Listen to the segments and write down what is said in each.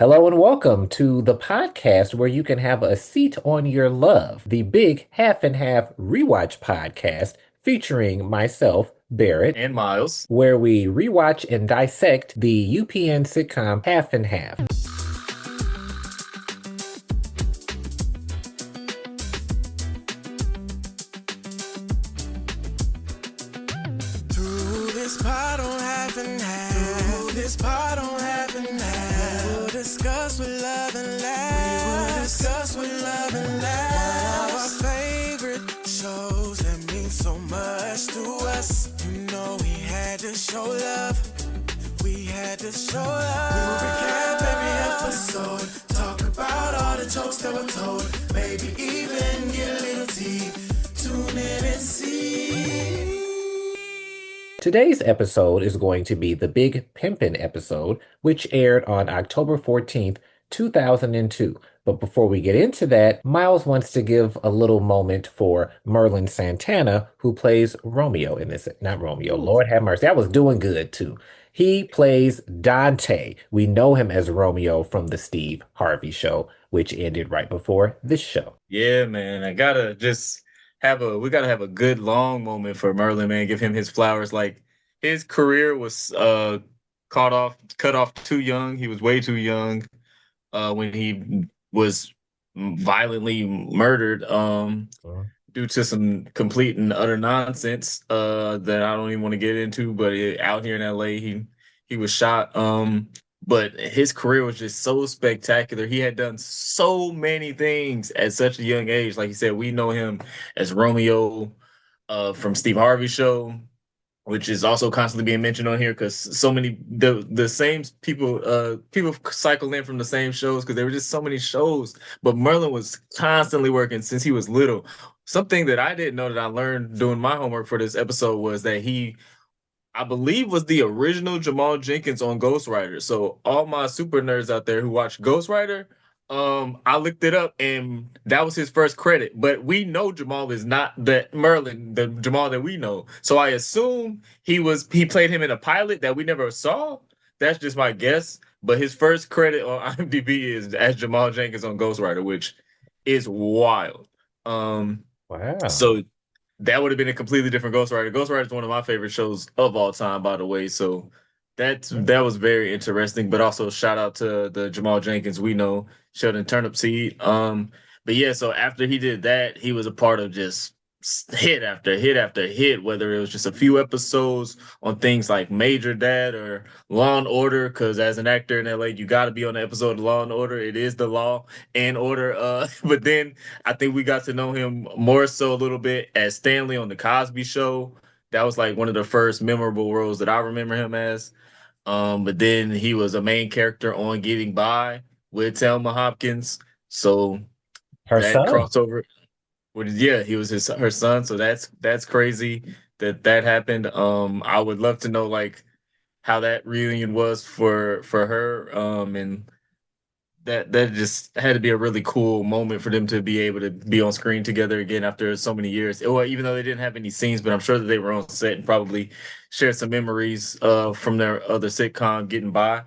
Hello and welcome to the podcast where you can have a seat on your love, the Big Half and Half Rewatch podcast featuring myself, Barrett, And Miles. where we rewatch and dissect the UPN sitcom Half and Half. Through this pot on half and half. Through this pot on half and half. We will discuss with love and laugh. We will discuss with love and laugh. One of our favorite shows that mean so much to us. You know we had to show love. We had to show love. We will recap every episode. Talk about all the jokes that were told. Maybe even get a little tea. Tune in and see. Today's episode is going to be the Big Pimpin' episode, which aired on October 14th, 2002. But before we get into that, Miles wants to give a little moment for Merlin Santana, who plays Romeo in this. Not Romeo, Lord have mercy. I was doing good too. He plays Dante. We know him as Romeo from the Steve Harvey show, which ended right before this show. Yeah, man. I gotta just we gotta have a good long moment for Merlin, man. Give him his flowers. Like his career was cut off too young. He was way too young when he was violently murdered due to some complete and utter nonsense that I don't even want to get into. But out here in LA, he was shot. But his career was just so spectacular. He had done so many things at such a young age. Like you said, we know him as Romeo from Steve Harvey show, which is also constantly being mentioned on here because so many the same people cycle in from the same shows because there were just so many shows. But Merlin was constantly working since he was little. Something that I didn't know that I learned doing my homework for this episode was that I believe was the original Jamal Jenkins on Ghost Rider. So all my super nerds out there who watch Ghost Rider, I looked it up and that was his first credit. But we know Jamal is not the Merlin, the Jamal that we know. So I assume he played him in a pilot that we never saw. That's just my guess. But his first credit on IMDb is as Jamal Jenkins on Ghost Rider, which is wild. Wow. So that would have been a completely different Ghost Rider. Ghost Rider is one of my favorite shows of all time, by the way. So that was very interesting. But also shout out to the Jamal Jenkins we know, Sheldon Turnipseed. But yeah, so after he did that, he was a part of just hit after hit after hit, whether it was just a few episodes on things like Major Dad or Law and Order, because as an actor in LA, you got to be on the episode of Law and Order. It is the Law and Order. But then I think we got to know him more so a little bit as Stanley on the Cosby Show. That was like one of the first memorable roles that I remember him as. But then he was a main character on Getting By with Thelma Hopkins. So Her that son. crossover. Yeah, he was her son, so that's crazy that happened. I would love to know like how that reunion was for her. And that just had to be a really cool moment for them to be able to be on screen together again after so many years. Well, even though they didn't have any scenes, but I'm sure that they were on set and probably shared some memories from their other sitcom, Getting By.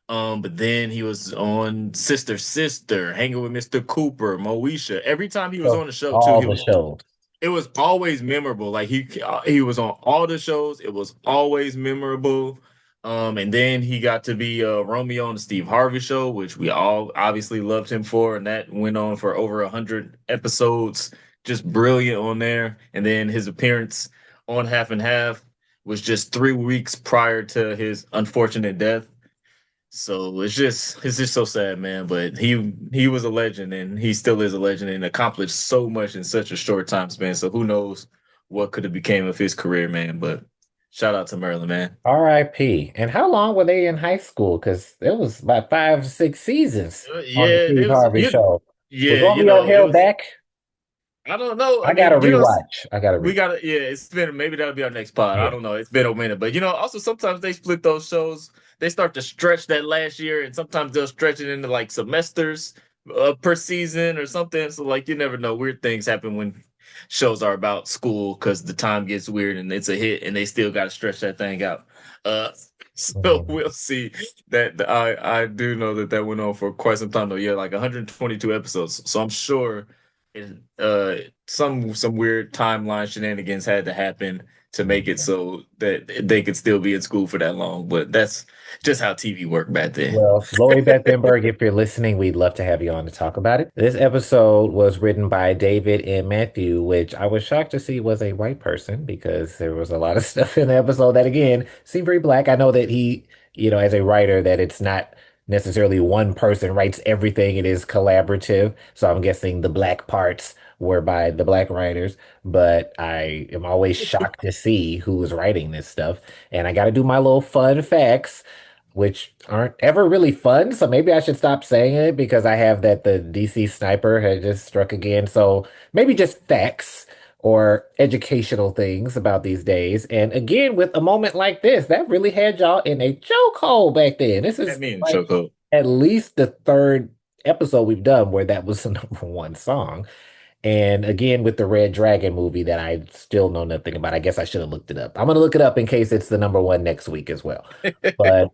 But then he was on Sister Sister, hanging with Mr. Cooper, Moesha. Every time he was So on the show too, all the shows. it was always memorable. Like he was on all the shows. It was always memorable. And then he got to be Romeo on the Steve Harvey show, which we all obviously loved him for, and that went on for over 100 episodes. Just brilliant on there. And then his appearance on Half and Half was just 3 weeks prior to his unfortunate death. So it's just so sad, man. But he was a legend, and he still is a legend, and accomplished so much in such a short time span. So who knows what could have became of his career, man. But shout out to Merlin, man. R.I.P. And how long were they in high school? Because it was about 5, 6 seasons on the Yeah, Steve Harvey show. Was yeah, Romeo it held was. back? I don't know. I I gotta mean, rewatch. I gotta we rewatch. gotta. Yeah, it's been maybe that'll be our next pod. I Yeah. don't know. It's been a minute, but also sometimes they split those shows. They start to stretch that last year, and sometimes they'll stretch it into like semesters per season or something. So like you never know. Weird things happen when shows are about school because the time gets weird and it's a hit, and they still got to stretch that thing out. Uh, So Mhm. we'll see. I do know that that went on for quite some time though. Yeah, like 122 episodes. So I'm sure it, some weird timeline shenanigans had to happen to make it so that they could still be in school for that long. But that's just how TV worked back then. Well, Lori Beth Denberg, if you're listening, we'd love to have you on to talk about it. This episode was written by David and Matthew, which I was shocked to see was a white person because there was a lot of stuff in the episode that, again, seemed very black. I know that he, as a writer, that it's not necessarily one person writes everything, it is collaborative. So I'm guessing the black parts were by the black writers, but I am always shocked to see who is writing this stuff. And I got to do my little fun facts which aren't ever really fun. So maybe I should stop saying it because I have that the DC sniper had just struck again. So maybe just facts or educational things about these days. And again, with a moment like this, that really had y'all in a chokehold back then. This That is mean like Choco. at least the third episode we've done where that was the number one song. And again, with the Red Dragon movie that I still know nothing about. I guess I should have looked it up. I'm going to look it up in case it's the number one next week as well. But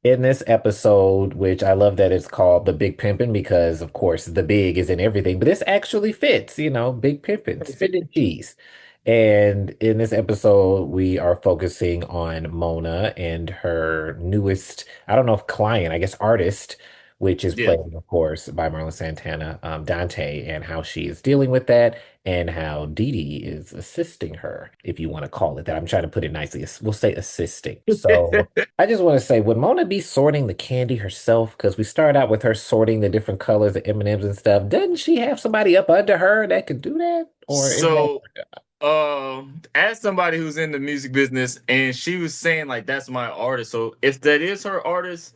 in this episode, which I love that it's called The Big Pimpin' because, of course, the big is in everything, but this actually fits, Big Pimpin', spitting cheese. And in this episode, we are focusing on Mona and her newest, I don't know if client, I guess artist, which is Yeah. played, of course, by Merlin Santana, Dante, and how she is dealing with that and how Dee Dee is assisting her, if you want to call it that. I'm trying to put it nicely. We'll say assisting. So I just want to say, would Mona be sorting the candy herself? Because we start out with her sorting the different colors of M&Ms and stuff. Doesn't she have somebody up under her that could do that? Or is that So as somebody who's in the music business, and she was saying like that's my artist. So if that is her artist,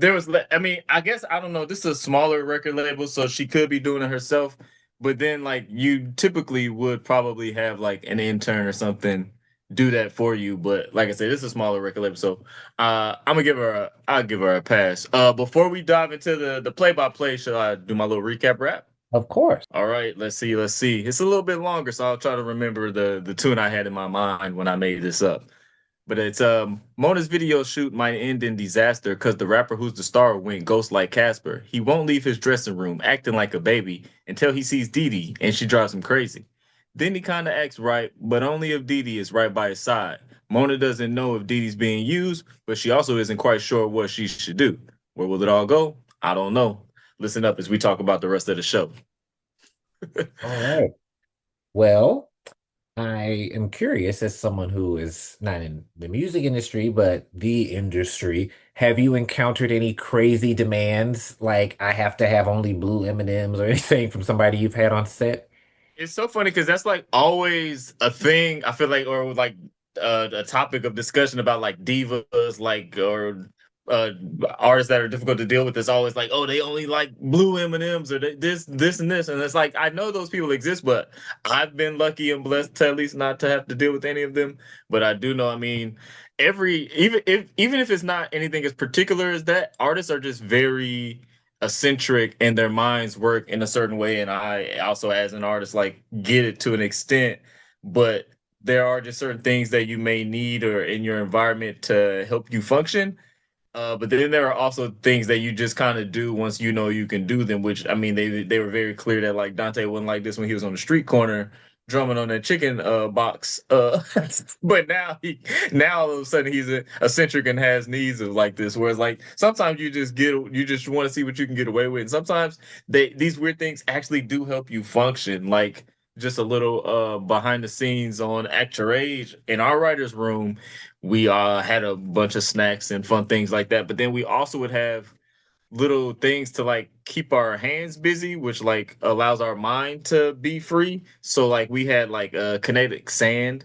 I mean, I guess I don't know. This is a smaller record label, so she could be doing it herself. But then, like, you typically would probably have like an intern or something do that for you. But like I said, this is a smaller record label, so I'll give her a pass. Before we dive into the play by play, should I do my little recap rap? of course? All right, let's see, let's see. It's a little bit longer, so I'll try to remember the tune I had in my mind when I made this up. But it's Mona's video shoot might end in disaster because the rapper who's the star went ghost like Casper. He won't leave his dressing room, acting like a baby until he sees Dee Dee and she drives him crazy. Then he kind of acts right, but only if Dee Dee is right by his side. Mona doesn't know if Dee Dee's being used, but she also isn't quite sure what she should do. Where will it all go? I don't know. Listen up as we talk about the rest of the show. All right. Well, I am curious as someone who is not in the music industry, but the industry. Have you encountered any crazy demands like I have to have only blue M&Ms or anything from somebody you've had on set? It's so funny because that's like always a thing. I feel like, or like a topic of discussion about like divas, like or uh artists that are difficult to deal with. Is always like, oh, they only like blue M and M's or this, and this, and it's like I know those people exist, but I've been lucky and blessed to at least not to have to deal with any of them. But I do know, I mean, even if it's not anything as particular as that, artists are just very eccentric and their minds work in a certain way. And I also, as an artist, like get it to an extent, but there are just certain things that you may need or in your environment to help you function. But then there are also things that you just kind of do once you know you can do them, which I mean they were very clear that like Dante wasn't like this when he was on the street corner drumming on that chicken box. But now all of a sudden he's a eccentric and has needs of like this. Whereas like sometimes you just want to see what you can get away with. And sometimes these weird things actually do help you function. Like just a little behind the scenes on Act Your Age in our writers' room, we had a bunch of snacks and fun things like that. But then we also would have little things to like keep our hands busy, which like allows our mind to be free. So like we had like kinetic sand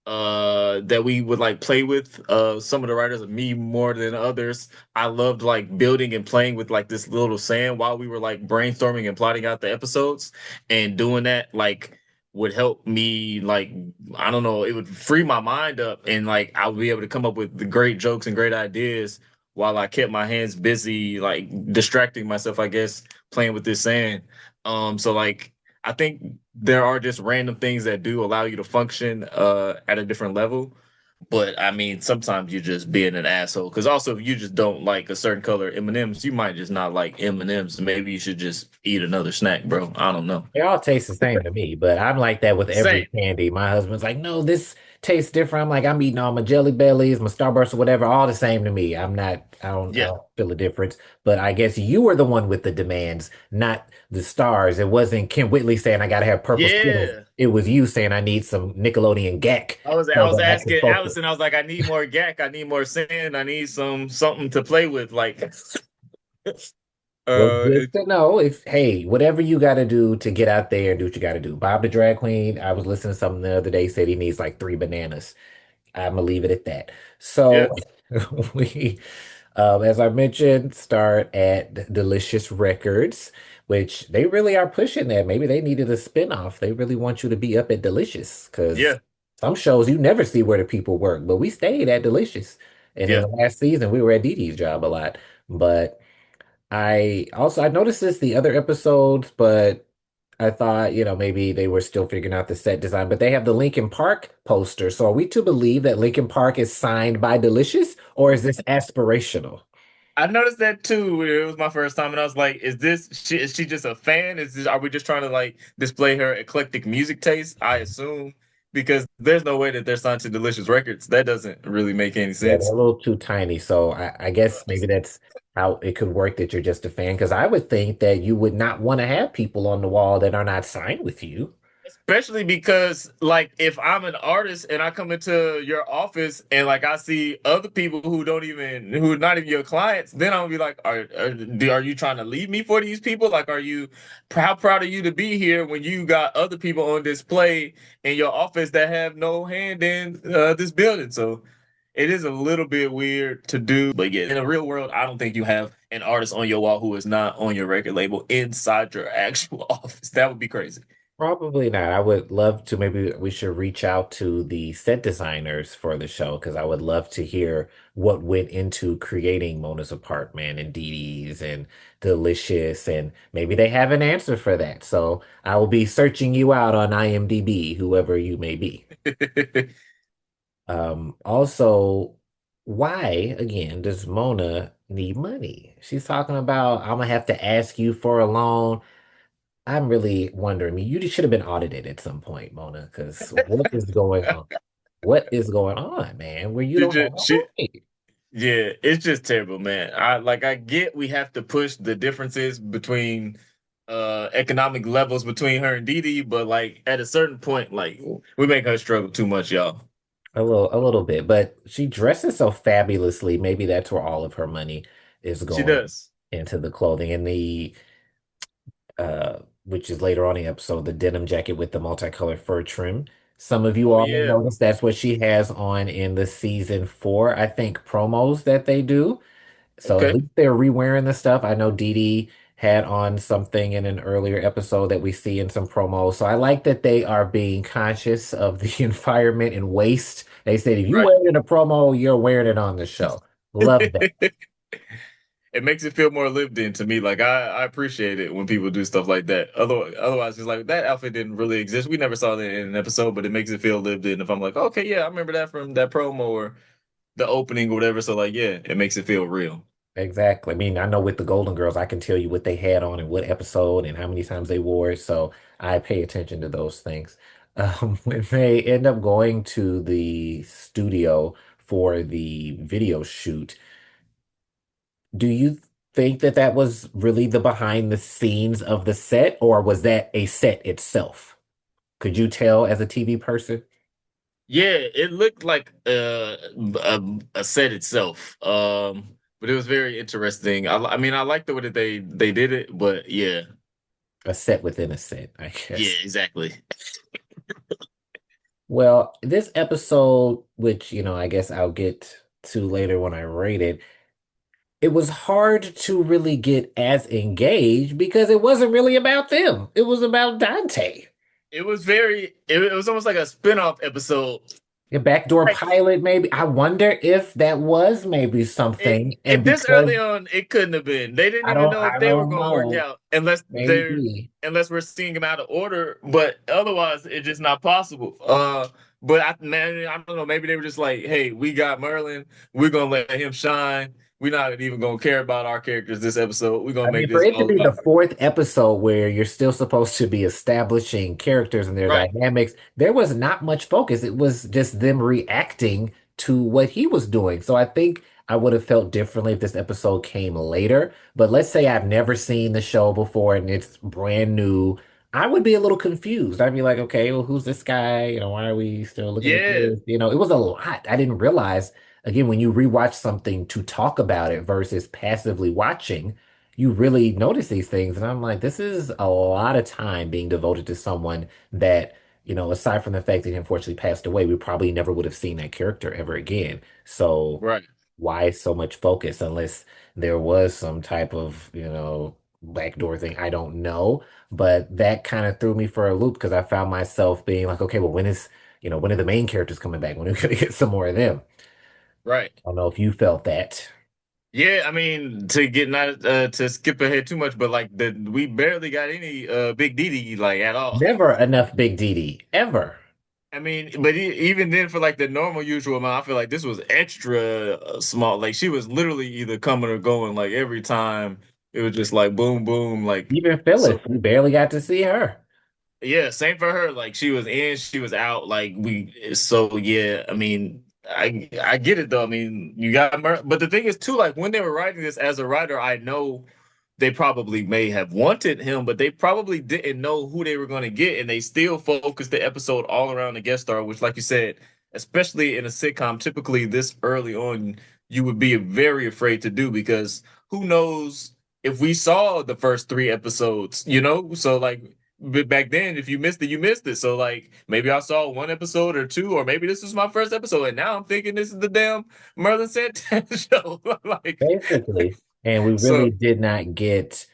that we would like play with. Some of the writers, me more than others, I loved like building and playing with like this little sand while we were like brainstorming and plotting out the episodes. And doing that like would help me like I don't know, it would free my mind up and like I would be able to come up with the great jokes and great ideas while I kept my hands busy, like distracting myself, I guess, playing with this sand. So like I think there are just random things that do allow you to function at a different level. But I mean, sometimes you're just being an asshole. Because also, if you just don't like a certain color M&Ms, you might just not like M&Ms. Maybe you should just eat another snack, bro. I don't know. They all taste the same to me, but I'm like that with every Same. candy. My husband's like, no, this tastes different. I'm like, I'm eating all my Jelly Bellies, my Starburst, or whatever, all the same to me. I Yeah. don't feel a difference. But I guess you were the one with the demands, not the stars. It wasn't Kim Whitley saying I gotta have purple Skittles. Yeah. It was you saying I need some Nickelodeon Gak I so was that I can asking focus. Allison, I was like, I need more gack, I need more sand, I need something to play with. Like Well, uh good it, to know. If hey, whatever you got to do to get out there and do what you got to do. Bob the drag queen. I was listening to something the other day said he needs like 3 bananas. I'm gonna leave it at that. yeah. So we, as I mentioned, start at Delicious Records, which they really are pushing that. Maybe they needed a spinoff. They really want you to be up at Delicious because Yeah. some shows you never see where the people work, but we stayed at Delicious. And in Yeah. the last season, we were at Dee Dee's job a lot. But I noticed this the other episodes, but I thought, maybe they were still figuring out the set design, but they have the Linkin Park poster. So are we to believe that Linkin Park is signed by Delicious, or is this aspirational? I noticed that too. It was my first time, and I was like, is she just a fan? Are we just trying to like display her eclectic music taste? I assume because there's no way that they're signed to Delicious Records. That doesn't really make any Yeah, they're sense. a little too tiny. So I guess maybe that's how it could work that you're just a fan. Because I would think that you would not want to have people on the wall that are not signed with you. Especially because, like, if I'm an artist and I come into your office and like I see other people who are not even your clients, then I'm gonna be like, are you trying to leave me for these people? Like, how proud of you to be here when you got other people on display in your office that have no hand in this building? So it is a little bit weird to do, but yeah, in the real world, I don't think you have an artist on your wall who is not on your record label inside your actual office. That would be crazy. Probably not. I would love to. Maybe we should reach out to the set designers for the show because I would love to hear what went into creating Mona's apartment and Dee Dee's and Delicious, and maybe they have an answer for that. So I will be searching you out on IMDb, whoever you may be. Also, why again does Mona need money? She's talking about I'm gonna have to ask you for a loan. I'm really wondering. You should have been audited at some point, Mona, because what is going on? What is going on, man? Where you She don't just, have no she, money? yeah, it's just terrible, man. I get we have to push the differences between economic levels between her and Dee Dee, but like at a certain point, like we make her struggle too much, y'all. A little bit, but she dresses so fabulously. Maybe that's where all of her money is She going does. into the clothing and which is later on in the episode, the denim jacket with the multicolored fur trim. Some of you Oh all may yeah. notice that's what she has on in the season 4, I think, promos that they do. So at Okay. least they're re-wearing the stuff. I know Dee Dee had on something in an earlier episode that we see in some promos. So I like that they are being conscious of the environment and waste. They said if you Right. wear it in a promo, you're wearing it on the show. Love that. It makes it feel more lived in to me. Like I appreciate it when people do stuff like that. Otherwise, it's like that outfit didn't really exist. We never saw that in an episode, but it makes it feel lived in. If I'm like, okay, yeah, I remember that from that promo or the opening or whatever. So like, yeah, it makes it feel real. Exactly. I mean, I know with the Golden Girls, I can tell you what they had on and what episode and how many times they wore it. So I pay attention to those things. When they end up going to the studio for the video shoot, do you think that that was really the behind the scenes of the set, or was that a set itself? Could you tell as a TV person? Yeah, it looked like a set itself. But it was very interesting. I mean, I like the way that they did it, but yeah, A set within a set, I yeah, guess. exactly. Well, this episode, which, I guess I'll get to later when I rate it, it was hard to really get as engaged because it wasn't really about them. It was about Dante. It was almost like a spin-off episode. A backdoor Like pilot, maybe. I wonder if that was maybe something. And this because early on, it couldn't have been. They didn't even know if I they were don't going to work know. out Maybe. unless we're seeing them out of order. But otherwise, it's just not possible. But man, I don't know. Maybe they were just like, "Hey, we got Merlin. We're gonna let him shine. We're not even gonna care about our characters this episode. We're gonna I make mean, for this it to all be about the fourth episode where you're still supposed to be establishing characters and their right." dynamics, there was not much focus. It was just them reacting to what he was doing. So I think I would have felt differently if this episode came later. But let's say I've never seen the show before and it's brand new. I would be a little confused. I'd be like, okay, well, who's this guy? Why are we still looking at Yeah, this? It was a lot. I didn't realize, again, when you rewatch something to talk about it versus passively watching you really notice these things. And I'm like, this is a lot of time being devoted to someone that, aside from the fact that he unfortunately passed away, we probably never would have seen that character ever again. So right. why so much focus unless there was some type of, backdoor thing? I don't know. But that kind of threw me for a loop because I found myself being like, okay, well, when are the main characters coming back? When are we going to get some more of them? Right. I don't know if you felt that. Yeah, I mean, to get not to skip ahead too much, but like we barely got any Big Dee Dee like at all. Never enough Big Dee Dee, ever. I mean, but even then, for like the normal usual amount, I feel like this was extra small. Like she was literally either coming or going. Like every time, it was just like boom, boom. Like Even so, Phyllis, we barely got to see her. yeah. Same for her. Like she was in, she was out. Like we. So yeah. I mean, I get it though. I mean, you got, but the thing is too. Like when they were writing this as a writer, I know they probably may have wanted him, but they probably didn't know who they were going to get, and they still focused the episode all around the guest star, which, like you said, especially in a sitcom, typically this early on, you would be very afraid to do because who knows if we saw the first three episodes, you know? So like back then, if you missed it, you missed it. So like maybe I saw one episode or two, or maybe this was my first episode, and now I'm thinking this is the damn Merlin Santana show. Like Basically. And we so, really did not get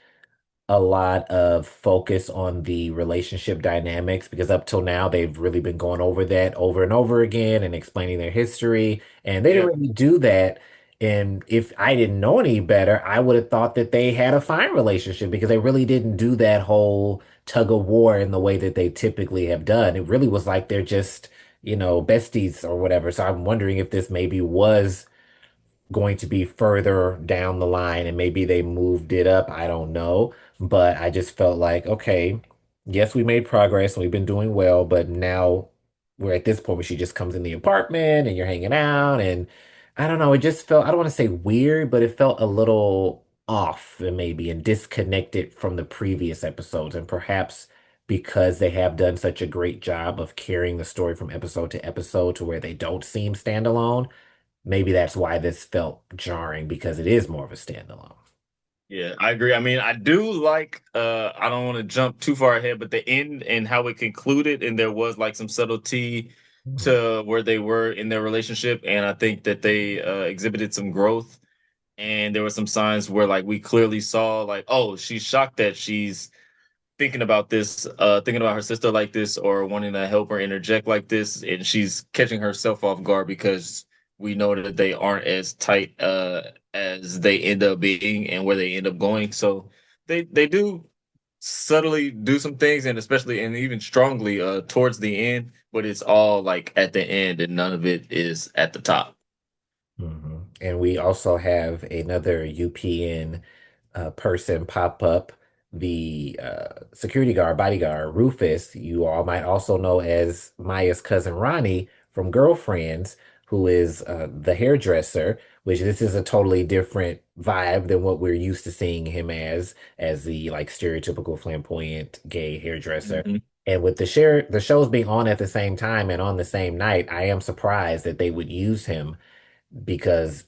a lot of focus on the relationship dynamics because up till now they've really been going over that over and over again and explaining their history. And they didn't yeah. really do that. And if I didn't know any better, I would have thought that they had a fine relationship because they really didn't do that whole tug of war in the way that they typically have done. It really was like they're just, besties or whatever. So I'm wondering if this maybe was going to be further down the line and maybe they moved it up. I don't know. But I just felt like, okay, yes, we made progress and we've been doing well, but now we're at this point where she just comes in the apartment and you're hanging out. And I don't know, it just felt, I don't want to say weird, but it felt a little off and maybe and disconnected from the previous episodes. And perhaps because they have done such a great job of carrying the story from episode to episode to where they don't seem standalone. Maybe that's why this felt jarring because it is more of a standalone. Yeah, I agree. I mean, I do like I don't want to jump too far ahead, but the end and how it concluded, and there was like some subtlety Mhm. to where they were in their relationship, and I think that they exhibited some growth, and there were some signs where like we clearly saw like, oh, she's shocked that she's thinking about this, thinking about her sister like this, or wanting to help her interject like this, and she's catching herself off guard because we know that they aren't as tight as they end up being and where they end up going. So they do subtly do some things, and especially and even strongly towards the end, but it's all like at the end, and none of it is at the top. And we also have another UPN person pop up, the security guard, bodyguard, Rufus, you all might also know as Maya's cousin Ronnie from Girlfriends, who is the hairdresser, which this is a totally different vibe than what we're used to seeing him as the like stereotypical flamboyant gay hairdresser. Mhm. And with the shows being on at the same time and on the same night, I am surprised that they would use him because,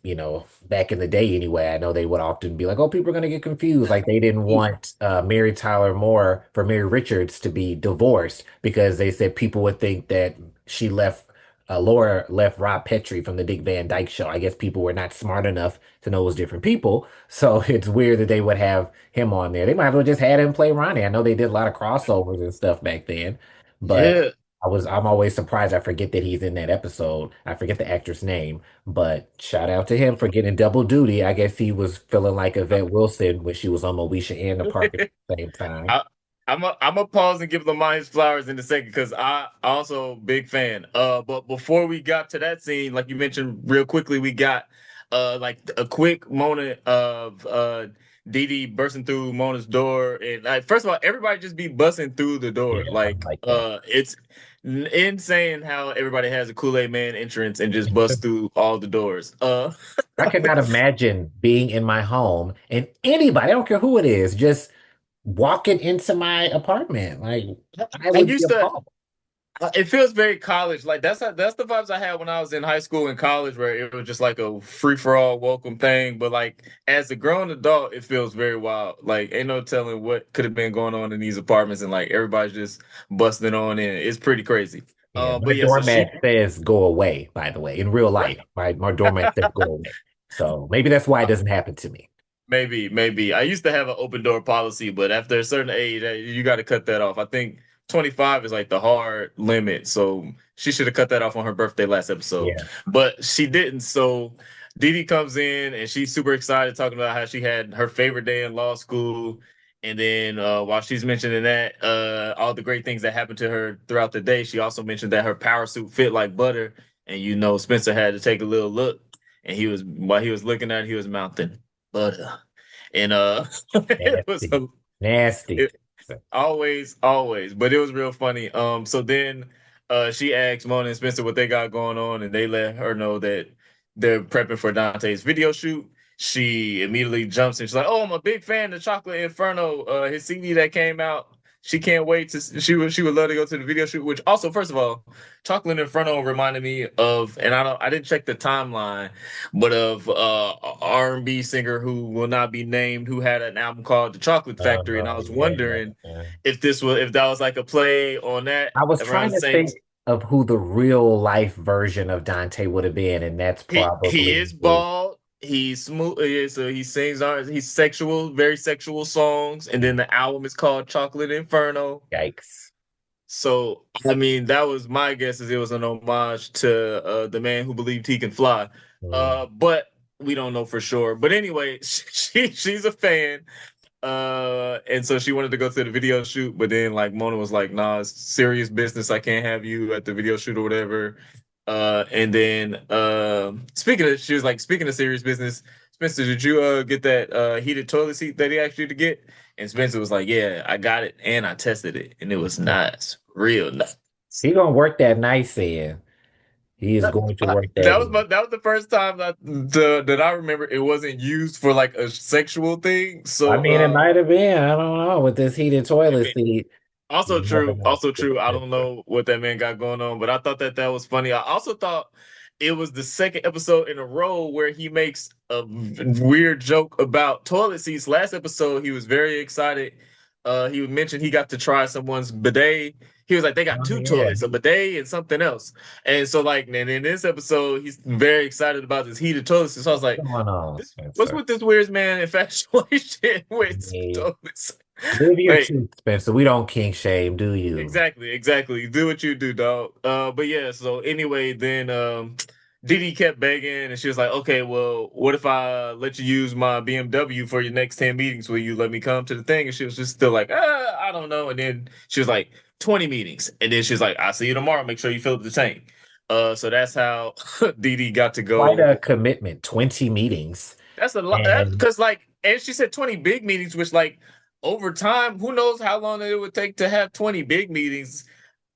back in the day anyway, I know they would often be like, oh, people are going to get confused. Like they didn't want Mary Tyler Moore for Mary Richards to be divorced because they said people would think that she left, Laura left Rob Petrie from the Dick Van Dyke Show. I guess people were not smart enough to know it was different people. So it's weird that they would have him on there. They might have well just had him play Ronnie. I know they did a lot of crossovers and stuff back then, but Yeah, I'm always surprised. I forget that he's in that episode. I forget the actor's name, but shout out to him for getting double duty. I guess he was feeling like Yvette Wilson when she was on Moesha and the Park at the same I, time. I'm a pause and give Lamar his flowers in a second because I also big fan. But before we got to that scene, like you mentioned real quickly, we got like a quick moment of Dee Dee bursting through Mona's door, and like first of all, everybody just be busting through the door. Yeah, I Like like that. it's insane how everybody has a Kool-Aid Man entrance and just bust through all the doors. I could not imagine being in my home and anybody, I don't care who it is, just walking into my apartment. Like I I would be used to. appalled. It feels very college. Like that's the vibes I had when I was in high school and college, where it was just like a free for all welcome thing. But like as a grown adult, it feels very wild. Like ain't no telling what could have been going on in these apartments, and like everybody's just busting on in. It's pretty crazy. Yeah, my But yeah, so she doormat says go away, by the way, in real life. My doormat says go away. So maybe that's why it doesn't happen to me. maybe. I used to have an open door policy, but after a certain age, you got to cut that off. I think 25 is like the hard limit. So she should have cut that off on her birthday last episode, Yeah. but she didn't. So Dee Dee comes in and she's super excited, talking about how she had her favorite day in law school. And then while she's mentioning that, all the great things that happened to her throughout the day, she also mentioned that her power suit fit like butter. And Spencer had to take a little look, and while he was looking at it, he was mouthing butter. And it was Nasty. Nasty. it, always, but it was real funny. So then she asked Mona and Spencer what they got going on, and they let her know that they're prepping for Dante's video shoot. She immediately jumps in. She's like, "Oh, I'm a big fan of Chocolate Inferno, his CD that came out. She can't wait to. She would love to go to the video shoot." Which also, first of all, Chocolate Inferno reminded me of, and I didn't check the timeline, but of R&B singer who will not be named, who had an album called The Chocolate Factory, and I was Yeah, wondering yeah. if that was like a play on that I was around trying the to same. think of who the real life version of Dante would have been, and that's He probably is bald. He's smooth. So he sings. He's sexual, very sexual songs, and then the album is called Chocolate Inferno. yikes. So I mean, that was my guess, is it was an homage to the man who believed he can fly. Mm. But we don't know for sure. But anyway, she's a fan. And so she wanted to go to the video shoot, but then like Mona was like, "Nah, it's serious business. I can't have you at the video shoot or whatever." And then she was like, "Speaking of serious business, Spencer, did you get that heated toilet seat that he asked you to get?" And Spencer was like, "Yeah, I got it and I tested it, and it was nice, real nice." He gonna work that nice in. He is going to work that in. That was the first time that I remember it wasn't used for like a sexual thing. I So mean, it might have been. I don't know. With this heated toilet seat, also you never true, know. also true. I don't know what that man got going on, but I thought that was funny. I also thought it was the second episode in a row where he makes a weird joke about toilet seats. Last episode, he was very excited. He mentioned he got to try someone's bidet. He was like, they got Oh, two yeah. toilets, a bidet and something else. And so, like, and in this episode, he's very excited about this heated toilet seat. So I was like, Come on, what's Spencer. with this weird man infatuation with Yeah. toilets? Live your Like, truth, Spencer. We don't kink shame, do you? exactly. Do what you do, dog. But yeah, so anyway, then Dee Dee kept begging and she was like, "Okay, well, what if I let you use my BMW for your next 10 meetings? Will you let me come to the thing?" And she was just still like, I don't know. And then she was like, 20 meetings. And then she was like, "I'll see you tomorrow. Make sure you fill up the tank." So that's how Dee Dee got to Quite go. a commitment. 20 meetings. That's a lot. And Because like, and she said 20 big meetings, which like over time, who knows how long it would take to have 20 big meetings.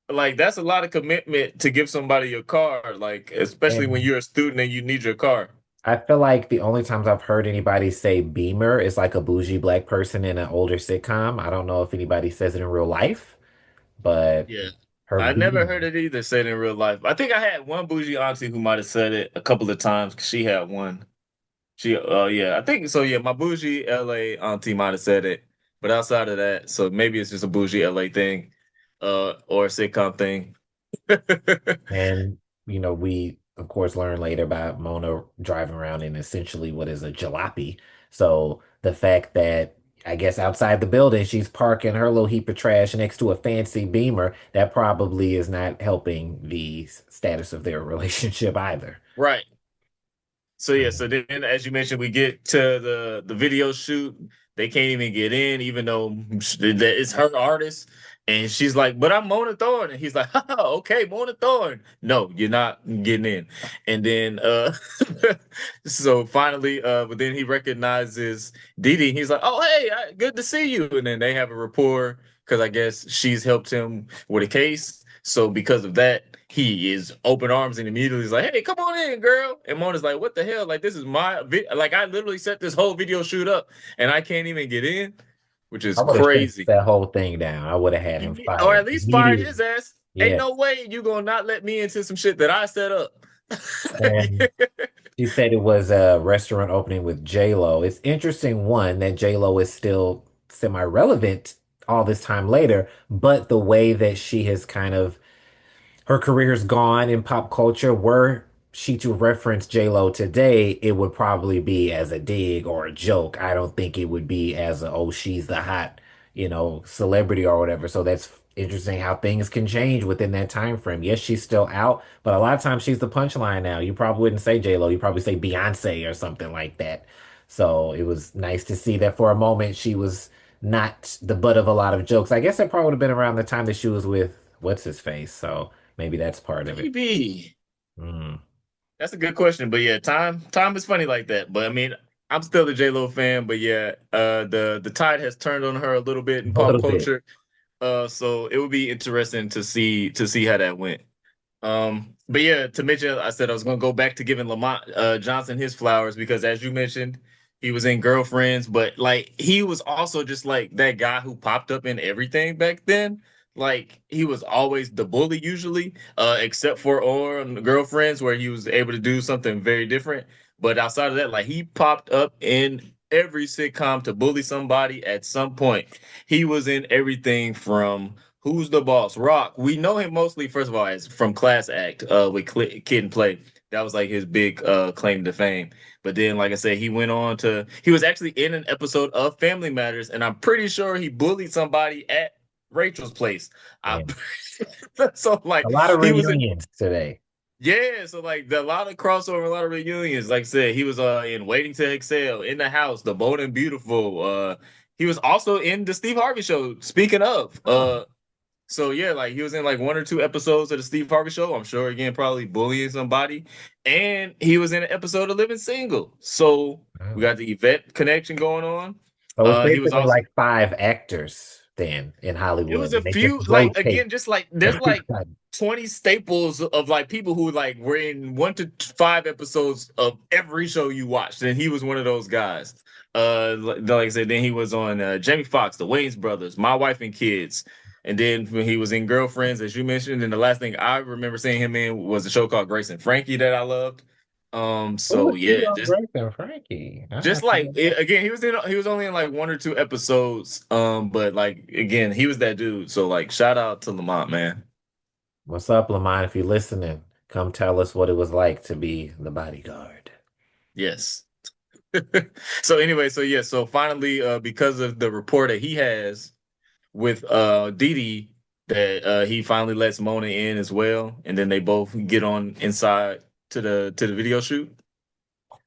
Like that's a lot of commitment to give somebody your car, like especially when and you're a student and you need your car. I feel like the only times I've heard anybody say Beamer is like a bougie black person in an older sitcom. I don't know if anybody says it in real life, but Yeah. her I never heard Beamer. it either said in real life. I think I had one bougie auntie who might have said it a couple of times because she had one. Yeah, I think so. Yeah, my bougie LA auntie might have said it, but outside of that, so maybe it's just a bougie LA thing, or a sitcom thing. And, we, of course, learn later about Mona driving around in essentially what is a jalopy. So the fact that I guess outside the building, she's parking her little heap of trash next to a fancy Beamer, that probably is not helping the status of their relationship either. Right. So yeah, so then as you mentioned, we get to the video shoot. They can't even get in, even though it's her artist. And she's like, "But I'm Mona Thorne," and he's like, "Haha, okay, Mona Thorne. No, you're not getting in." And then, so finally, but then he recognizes Dee Dee. He's like, "Oh, hey, good to see you." And then they have a rapport because I guess she's helped him with a case. So because of that, he is open arms and immediately is like, "Hey, come on in, girl." And Mona's like, "What the hell? Like, this is like I literally set this whole video shoot up and I can't even get in," which I is would have shut crazy. that whole thing down. I would have had him Or fired at least fired immediately. his ass. Ain't Yeah. no way you gonna not let me into some shit that I set up. And she said it was a restaurant opening with J-Lo. It's interesting, one, that J-Lo is still semi-relevant all this time later, but the way that she has kind of her career's gone in pop culture. Were she to reference J-Lo today, it would probably be as a dig or a joke. I don't think it would be as a, oh, she's the hot, celebrity or whatever. So that's interesting how things can change within that time frame. Yes, she's still out, but a lot of times she's the punchline now. You probably wouldn't say J-Lo, you probably say Beyonce or something like that. So it was nice to see that for a moment she was not the butt of a lot of jokes. I guess that probably would have been around the time that she was with what's his face. So maybe that's part of it. Maybe. Mm. That's a good question. But yeah, time is funny like that. But I mean, I'm still a J Lo fan, but yeah, the tide has turned on her a little bit in A pop little bit. culture. So it would be interesting to see how that went. But yeah, to mention, I said I was gonna go back to giving Lamont Johnson his flowers because as you mentioned, he was in Girlfriends, but like he was also just like that guy who popped up in everything back then. Like he was always the bully usually, except for on Girlfriends where he was able to do something very different. But outside of that, like he popped up in every sitcom to bully somebody at some point. He was in everything from Who's the Boss? Rock. We know him mostly, first of all, as from Class Act with Kid and Play. That was like his big claim to fame. But then, like I said, he was actually in an episode of Family Matters, and I'm pretty sure he bullied somebody at Rachel's place. I, Yeah. so like A lot of he was in, reunions today. yeah, so like a lot of crossover, a lot of reunions. Like I said, he was in Waiting to Exhale, In the House, The Bold and Beautiful. He was also in the Steve Harvey Show. Speaking of, Oh, so yeah, like he was in like one or two episodes of the Steve Harvey Show. I'm sure again, probably bullying somebody, and he was in an episode of Living Single. So we wow. got the Yvette connection going on. So it's He was basically also like five actors then in it Hollywood, was a and they just few like rotate again, just like there's every like time. 20 staples of like people who like were in 1 to 5 episodes of every show you watched, and he was one of those guys. Like I said, then he was on Jamie Foxx, The Wayans Brothers, My Wife and Kids, and then when he was in Girlfriends, as you mentioned. And the last thing I remember seeing him in was a show called Grace and Frankie that I loved. Who So was he yeah, on Grace and Frankie? I just have to like look that. again, he was only in like 1 or 2 episodes. But like again, he was that dude. So like shout out to Lamont, man. What's up, Lamont? If you're listening, come tell us what it was like to be the bodyguard. Yes. So anyway, so yeah, so finally, because of the rapport that he has with Dee Dee, that he finally lets Mona in as well, and then they both get on inside to the video shoot.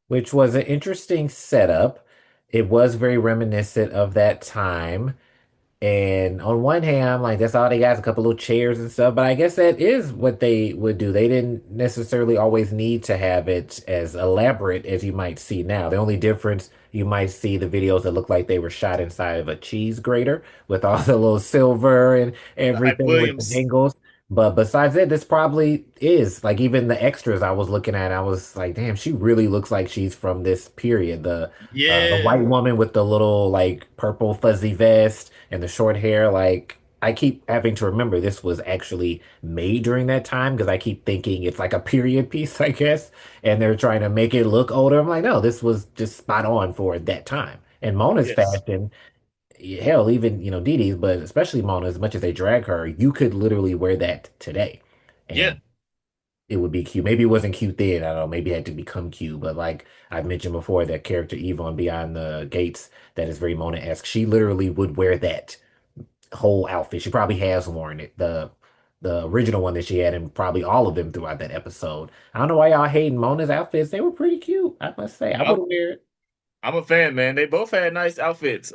Which was an interesting setup. It was very reminiscent of that time. And on one hand, I'm like, that's all they got is a couple little chairs and stuff. But I guess that is what they would do. They didn't necessarily always need to have it as elaborate as you might see now. The only difference, you might see the videos that look like they were shot inside of a cheese grater with all the little silver and The Hype everything with the Williams. jingles. But besides that, this probably is like even the extras I was looking at, I was like, damn, she really looks like she's from this period. The Yeah. white woman with the little like purple fuzzy vest and the short hair, like I keep having to remember this was actually made during that time because I keep thinking it's like a period piece, I guess, and they're trying to make it look older. I'm like, no, this was just spot on for that time. And Mona's Yes. fashion, hell, even Dee Dee's, but especially Mona, as much as they drag her, you could literally wear that today, Yeah. and it would be cute. Maybe it wasn't cute then. I don't know. Maybe it had to become cute. But like I mentioned before, that character Eve on Beyond the Gates, that is very Mona-esque. She literally would wear that whole outfit. She probably has worn it. The original one that she had, and probably all of them throughout that episode. I don't know why y'all hating Mona's outfits. They were pretty cute, I must say. I I would wear it. I'm a fan, man. They both had nice outfits.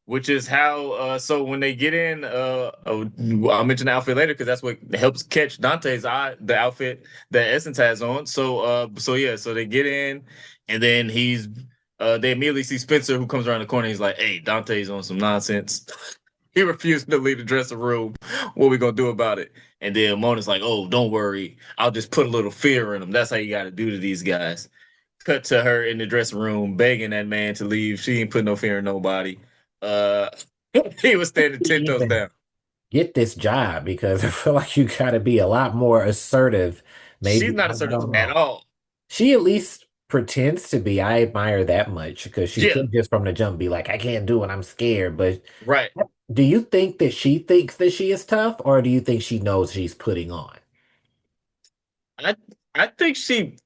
Which is how so when they get in I'll mention the outfit later because that's what helps catch Dante's eye, the outfit that Essence has on. So yeah, so they get in and then they immediately see Spencer who comes around the corner. He's like, "Hey, Dante's on some nonsense." He refused to leave the dressing room. What we gonna do about it? And then Mona's like, "Oh, don't worry. I'll just put a little fear in them. That's how you got to do to these guys." Cut to her in the dressing room begging that man to leave. She ain't put no fear in nobody. Uh, he was standing 10 toes Even down. get this job because I feel like you got to be a lot more assertive. She's Maybe, not I assertive don't at know. all. She at least pretends to be. I admire that much because she Yeah, could just from the jump be like, I can't do it. I'm scared. But right. do you think that she thinks that she is tough, or do you think she knows she's putting on? I I think she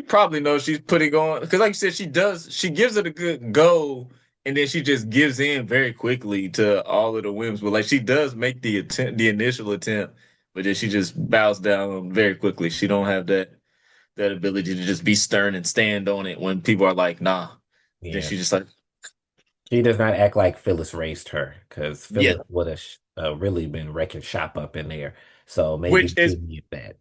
probably knows she's putting on because, like you said, she gives it a good go, and then she just gives in very quickly to all of the whims. But like she does make the initial attempt, but then she just bows down very quickly. She don't have that ability to just be stern and stand on it when people are like, nah. Then Yeah. she just like, She does not act like Phyllis raised her because yeah, Phyllis would have really been wrecking shop up in there. So which maybe she is needs that.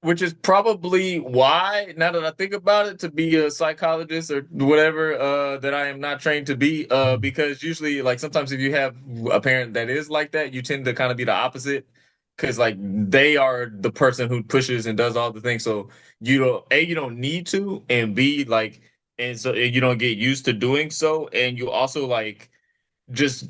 which is probably why, now that I think about it, to be a psychologist or whatever, that I am not trained to be, Mhm. because usually, like sometimes if you have a parent that is like that, you tend to kind of be the opposite, because like they are the person who pushes and does all the things. So you don't need to, and B, like, and you don't get used to doing so, and you also like just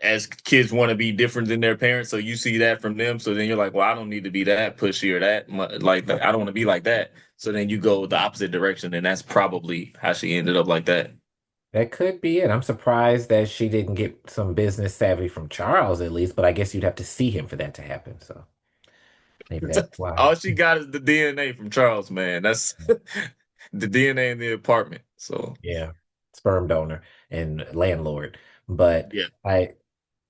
as kids want to be different than their parents, so you see that from them. So then you're like, well, I don't need to be that pushy or like that. I don't want to be like that. So then you go the opposite direction, and that's probably how she ended up like that. That could be it. I'm surprised that she didn't get some business savvy from Charles at least, but I guess you'd have to see him for that to happen. So maybe that's why. All she got is the DNA from Charles, man. That's the DNA in the apartment. So Yeah, sperm donor and landlord. But yeah, I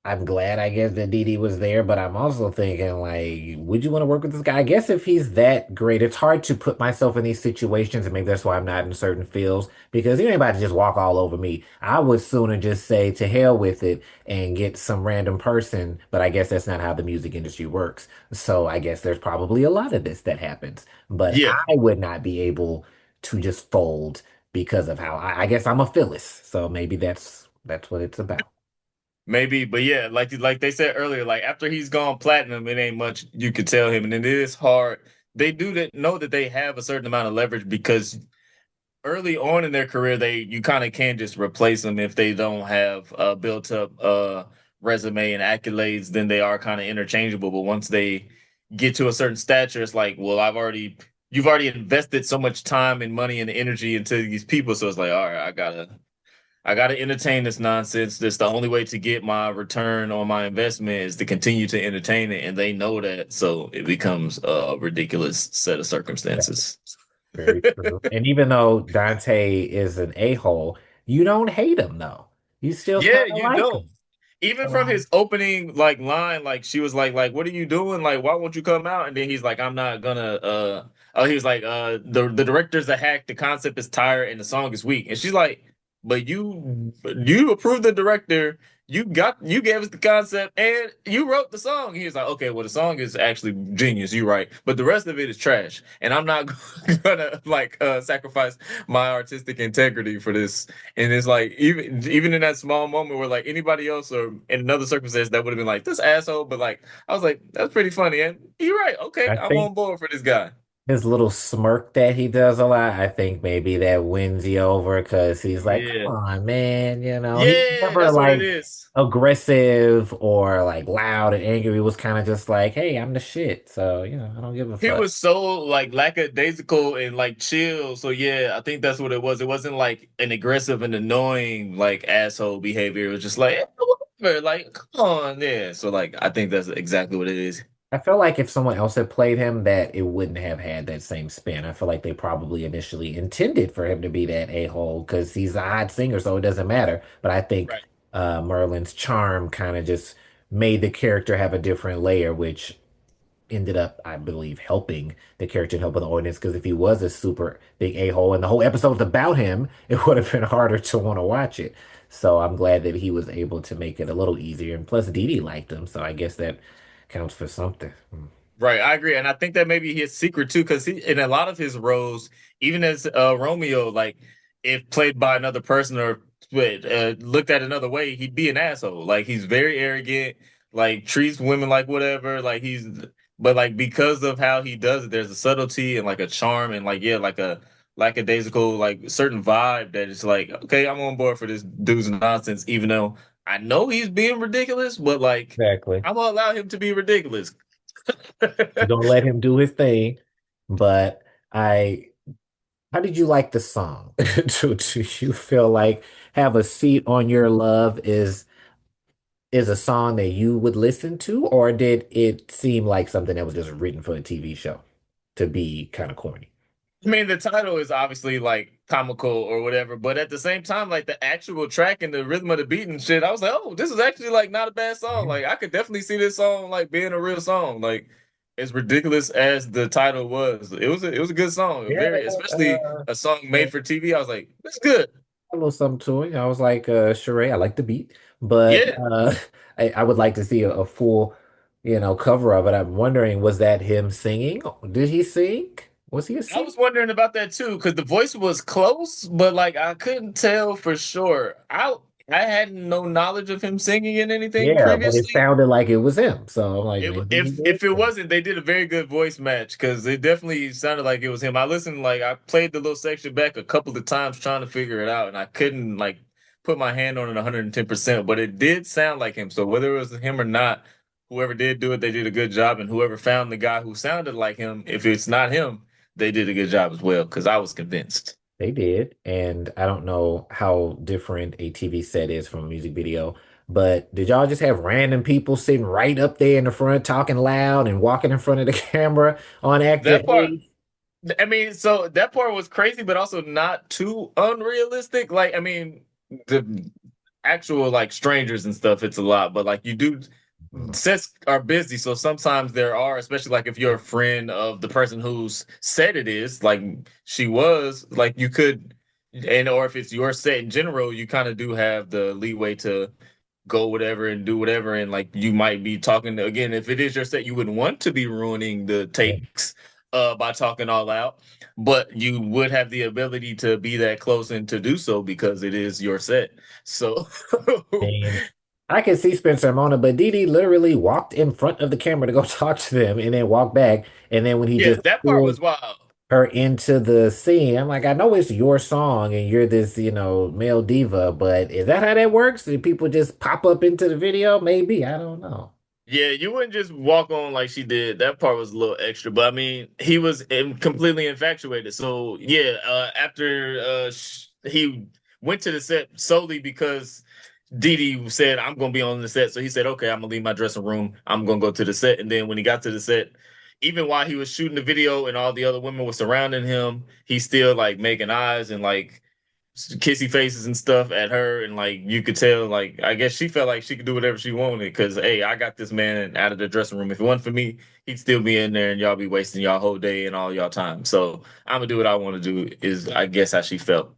I'm glad, I guess, that Dee Dee was there, but I'm also thinking, like, would you want to work with this guy? I guess if he's that great, it's hard to put myself in these situations, and maybe that's why I'm not in certain fields, because you ain't about to just walk all over me. I would sooner just say to hell with it and get some random person, but I guess that's not how the music industry works. So I guess there's probably a lot of this that happens, but yeah, I would not be able to just fold because of how I guess I'm a Phyllis. So maybe that's what it's about. maybe. But yeah, like they said earlier, like after he's gone platinum, it ain't much you could tell him, and it is hard. They do that know that they have a certain amount of leverage because early on in their career, they you kind of can just replace them if they don't have a built up resume and accolades. Then they are kind of interchangeable. But once they get to a certain stature, it's like, well, you've already invested so much time and money and energy into these people, so it's like, all right, I gotta entertain this nonsense. That's the only way to get my return on my investment is to continue to entertain it, and they know that, so it becomes a ridiculous set of circumstances. Very true. And even though Dante is an a-hole, you don't hate him though. You still Yeah, kind of you like don't. him. Even from So his opening like line, like she was like, "What are you doing? Like, why won't you come out?" And then he's like, "I'm not gonna." Oh, he was like, the director's a hack. The concept is tired, and the song is weak." And she's like, "But you approved the director. You gave us the concept, and you wrote the song." He was like, "Okay, well, the song is actually genius. You right, but the rest of it is trash, and I'm not gonna like sacrifice my artistic integrity for this." And it's like even in that small moment where like anybody else or in another circumstance that would have been like this asshole, but like I was like, that's pretty funny. And you're right. Okay, I I'm think on board for this guy. his little smirk that he does a lot, I think maybe that wins you over because he's like, come Yeah. on, man, he's Yeah, never that's what it like is. aggressive or like loud and angry. He was kind of just like, hey, I'm the shit. So, I don't give a He fuck. was so like lackadaisical and like chill. So yeah, I think that's what it was. It wasn't like an aggressive and annoying like asshole behavior. It was just like whatever. Like, come on, yeah. So like I think that's exactly what it is. I feel like if someone else had played him, that it wouldn't have had that same spin. I feel like they probably initially intended for him to be that a-hole because he's a hot singer, so it doesn't matter. But I think Right. Merlin's charm kind of just made the character have a different layer, which ended up, I believe, helping the character and helping the audience. Because if he was a super big a-hole and the whole episode's about him, it would have been harder to want to watch it. So I'm glad that he was able to make it a little easier. And plus, Dee Dee liked him, so I guess that counts for something. Right, I agree, and I think that may be his secret too, because he in a lot of his roles, even as Romeo, like if played by another person or looked at another way, he'd be an asshole. Like he's very arrogant, like treats women like whatever. But like because of how he does it, there's a subtlety and like a charm and like yeah, like a daisical like certain vibe that is like okay, I'm on board for this dude's nonsense, even though I know he's being ridiculous, but like Exactly. I'm gonna allow him to be ridiculous. You're gonna let him do his thing, but I how did you like the song? Do you feel like Have a Seat on Your Love is a song that you would listen to, or did it seem like something that was just written for a TV show to be kind of corny? I mean, the title is obviously like comical or whatever, but at the same time, like the actual track and the rhythm of the beat and shit, I was like, oh, this is actually like not a bad song. Yeah. Like I could definitely see this song like being a real song. Like as ridiculous as the title was, it was a good song. Yeah, Very, especially a song made for TV. I was like, that's good. a little something to it. I was like, Sheree, I like the beat, but Yeah. I would like to see a full, cover of it. I'm wondering, was that him singing? Did he sing? Was he a I singer? was wondering about that too, because the voice was close, but like I couldn't tell for sure. I had no knowledge of him singing in anything Yeah, but it previously. sounded like it was him. So I'm like, maybe he did. If it wasn't, they did a very good voice match because it definitely sounded like it was him. I listened, like I played the little section back a couple of times trying to figure it out, and I couldn't like put my hand on it 110%, but it did sound like him. So whether it was him or not, whoever did do it, they did a good job, and whoever found the guy who sounded like him, if it's not him, they did a good job as well because I was convinced. They did. And I don't know how different a TV set is from a music video, but did y'all just have random people sitting right up there in the front talking loud and walking in front of the camera on actor That part A? I mean, so that part was crazy, but also not too unrealistic. Like, I mean, the actual like strangers and stuff, it's a lot, but like you do Mhm. sets are busy, so sometimes there are, especially like if you're a friend of the person whose set it is, like she was, like you could, and or if it's your set in general, you kind of do have the leeway to go whatever and do whatever, and like you might be talking to, again, if it is your set, you wouldn't want to be ruining the Yeah. takes by talking all out, but you would have the ability to be that close and to do so because it is your set. So And I can see Spencer and Mona, but Dee Dee literally walked in front of the camera to go talk to them and then walked back. And then when he yeah, just that part pulled was wild. her into the scene, I'm like, I know it's your song and you're this, male diva, but is that how that works? Do people just pop up into the video? Maybe. I don't know. Yeah, you wouldn't just walk on like she did. That part was a little extra, but I mean, he was completely infatuated. So yeah, after he went to the set solely because Dee Dee said, "I'm gonna be on the set," so he said, "Okay, I'm gonna leave my dressing room. I'm gonna go to the set." And then when he got to the set, even while he was shooting the video and all the other women were surrounding him, he's still like making eyes and like kissy faces and stuff at her, and like you could tell, like I guess she felt like she could do whatever she wanted because hey, I got this man out of the dressing room. If it wasn't for me, he'd still be in there, and y'all be wasting y'all whole day and all y'all time. So I'm gonna do what I want to do. Is I guess how she felt.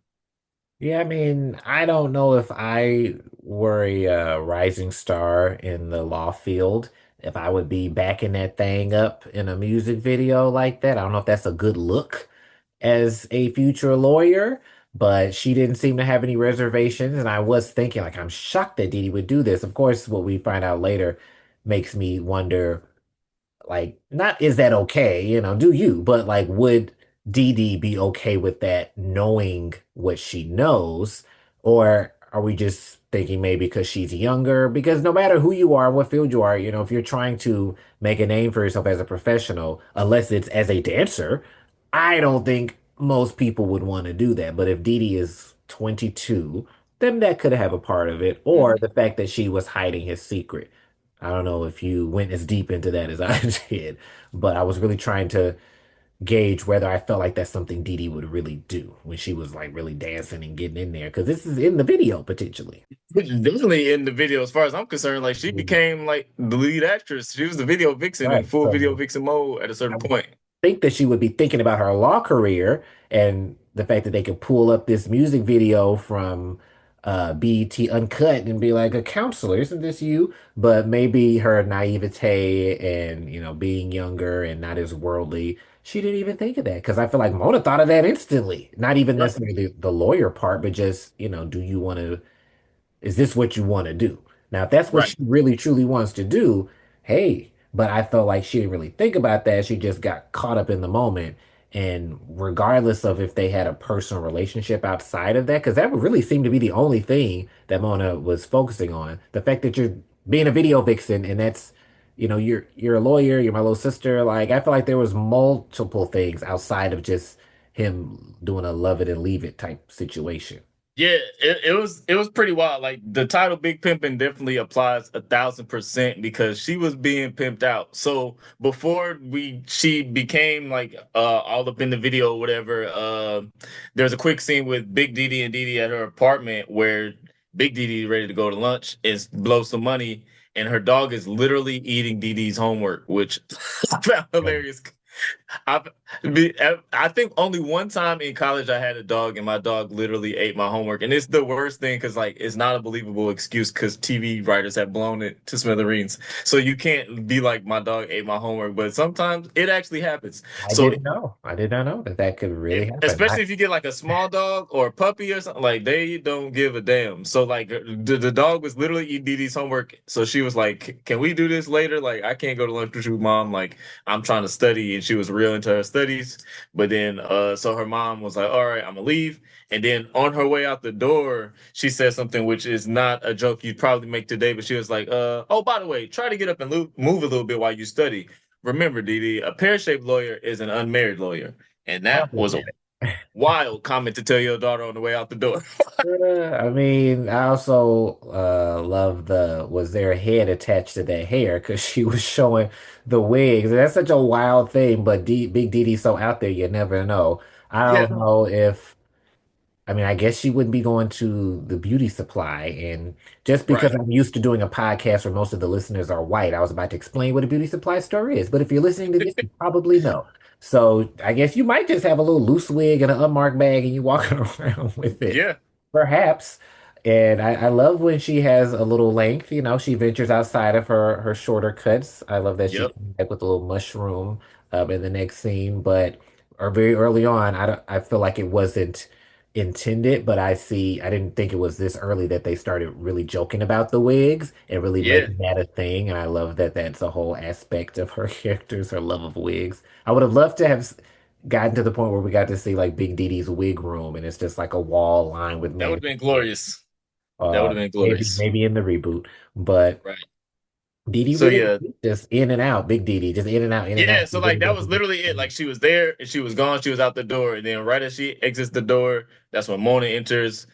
Yeah, I mean, I don't know if I were a rising star in the law field, if I would be backing that thing up in a music video like that. I don't know if that's a good look as a future lawyer, but she didn't seem to have any reservations. And I was thinking, like, I'm shocked that Dee Dee would do this. Of course, what we find out later makes me wonder like, not is that okay, do you, but like, would Dee Dee be okay with that knowing what she knows? Or are we just thinking maybe because she's younger? Because no matter who you are, what field you are, if you're trying to make a name for yourself as a professional, unless it's as a dancer, I don't think most people would want to do that. But if Dee Dee is 22, then that could have a part of it, or the fact that she was hiding his secret. I don't know if you went as deep into that as I did, but I was really trying to gauge whether I felt like that's something Dee Dee would really do when she was like really dancing and getting in there. Because this is in the video potentially. Which is definitely in the video, as far as I'm concerned, like she Mhm. became like the lead actress. She was the video vixen in Right. full video So vixen mode at a I certain point. think that she would be thinking about her law career and the fact that they could pull up this music video from BET Uncut and be like, a counselor, isn't this you? But maybe her naivete and, being younger and not as worldly, she didn't even think of that. Because I feel like Mona thought of that instantly. Not even Right. necessarily the lawyer part, but just, do you want to is this what you want to do? Now, if that's what Right. she really truly wants to do, hey, but I felt like she didn't really think about that. She just got caught up in the moment. And regardless of if they had a personal relationship outside of that, because that would really seem to be the only thing that Mona was focusing on. The fact that you're being a video vixen and that's, you're a lawyer, you're my little sister. Like I feel like there was multiple things outside of just him doing a love it and leave it type situation. Yeah, it was pretty wild. Like the title Big Pimpin' definitely applies 1,000% because she was being pimped out. So before we she became like all up in the video or whatever, there's a quick scene with Big Dee Dee and Dee Dee at her apartment where Big Dee Dee ready to go to lunch and blow some money, and her dog is literally eating Dee Dee's homework, which I found hilarious. I've, I think only one time in college I had a dog and my dog literally ate my homework. And it's the worst thing because like it's not a believable excuse because TV writers have blown it to smithereens. So you can't be like my dog ate my homework, but sometimes it actually happens. I So didn't know. I did not know that that could really happen. especially if you get like a small dog or a puppy or something, like they don't give a damn. So like the dog was literally eating Dee Dee's homework. So she was like, "Can we do this later? Like I can't go to lunch with you, mom. Like I'm trying to study," and she was real into her studies. But then so her mom was like, "All right, I'm gonna leave." And then on her way out the door, she said something which is not a joke you'd probably make today, but she was like, oh, by the way, try to get up and move a little bit while you study. Remember, Dee Dee, a pear-shaped lawyer is an unmarried lawyer." And I'll that give was you a wild comment to tell your daughter on the way out the door. that. I mean, I also love the was there a head attached to that hair because she was showing the wigs. That's such a wild thing, but Big Diddy's so out there, you never know. I Yeah, don't know if I mean, I guess she wouldn't be going to the beauty supply. And just because right. I'm used to doing a podcast where most of the listeners are white, I was about to explain what a beauty supply store is. But if you're listening to this, you probably know. So I guess you might just have a little loose wig and an unmarked bag and you walking around with it. Yeah. Perhaps. And I love when she has a little length, she ventures outside of her shorter cuts. I love that she Yep. comes back with a little mushroom in the next scene. But or very early on, I feel like it wasn't intended, but I didn't think it was this early that they started really joking about the wigs and really Yeah. making that a thing. And I love that that's a whole aspect of her characters, her love of wigs. I would have loved to have gotten to the point where we got to see like Big Diddy's wig room, and it's just like a wall lined with That would have mannequins. been glorious. That would have been glorious. Maybe in the reboot, but Right. Didi So really yeah. just in and out, Big Didi, just in and Yeah, out. so like that was literally it. Like she was there and she was gone, she was out the door, and then right as she exits the door, that's when Mona enters.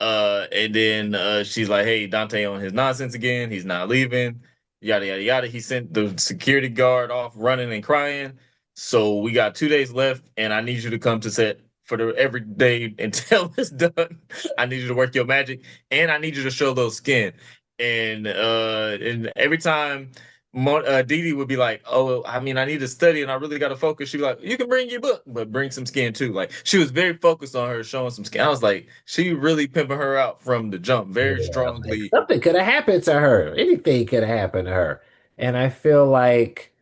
And then she's like, "Hey, Dante on his nonsense again. He's not leaving. Yada yada yada." He sent the security guard off running and crying. So we got 2 days left, and I need you to come to set for the every day until it's done. I need you to work your magic, and I need you to show those skin. And every time Dee Dee would be like, "Oh, I mean, I need to study and I really got to focus." She'd be like, "You can bring your book, but bring some skin too." Like she was very focused on her showing some skin. I was like, she really pimping her out from the jump, very Yeah, like strongly. something could have happened to her. Anything could have happened to her. And I feel like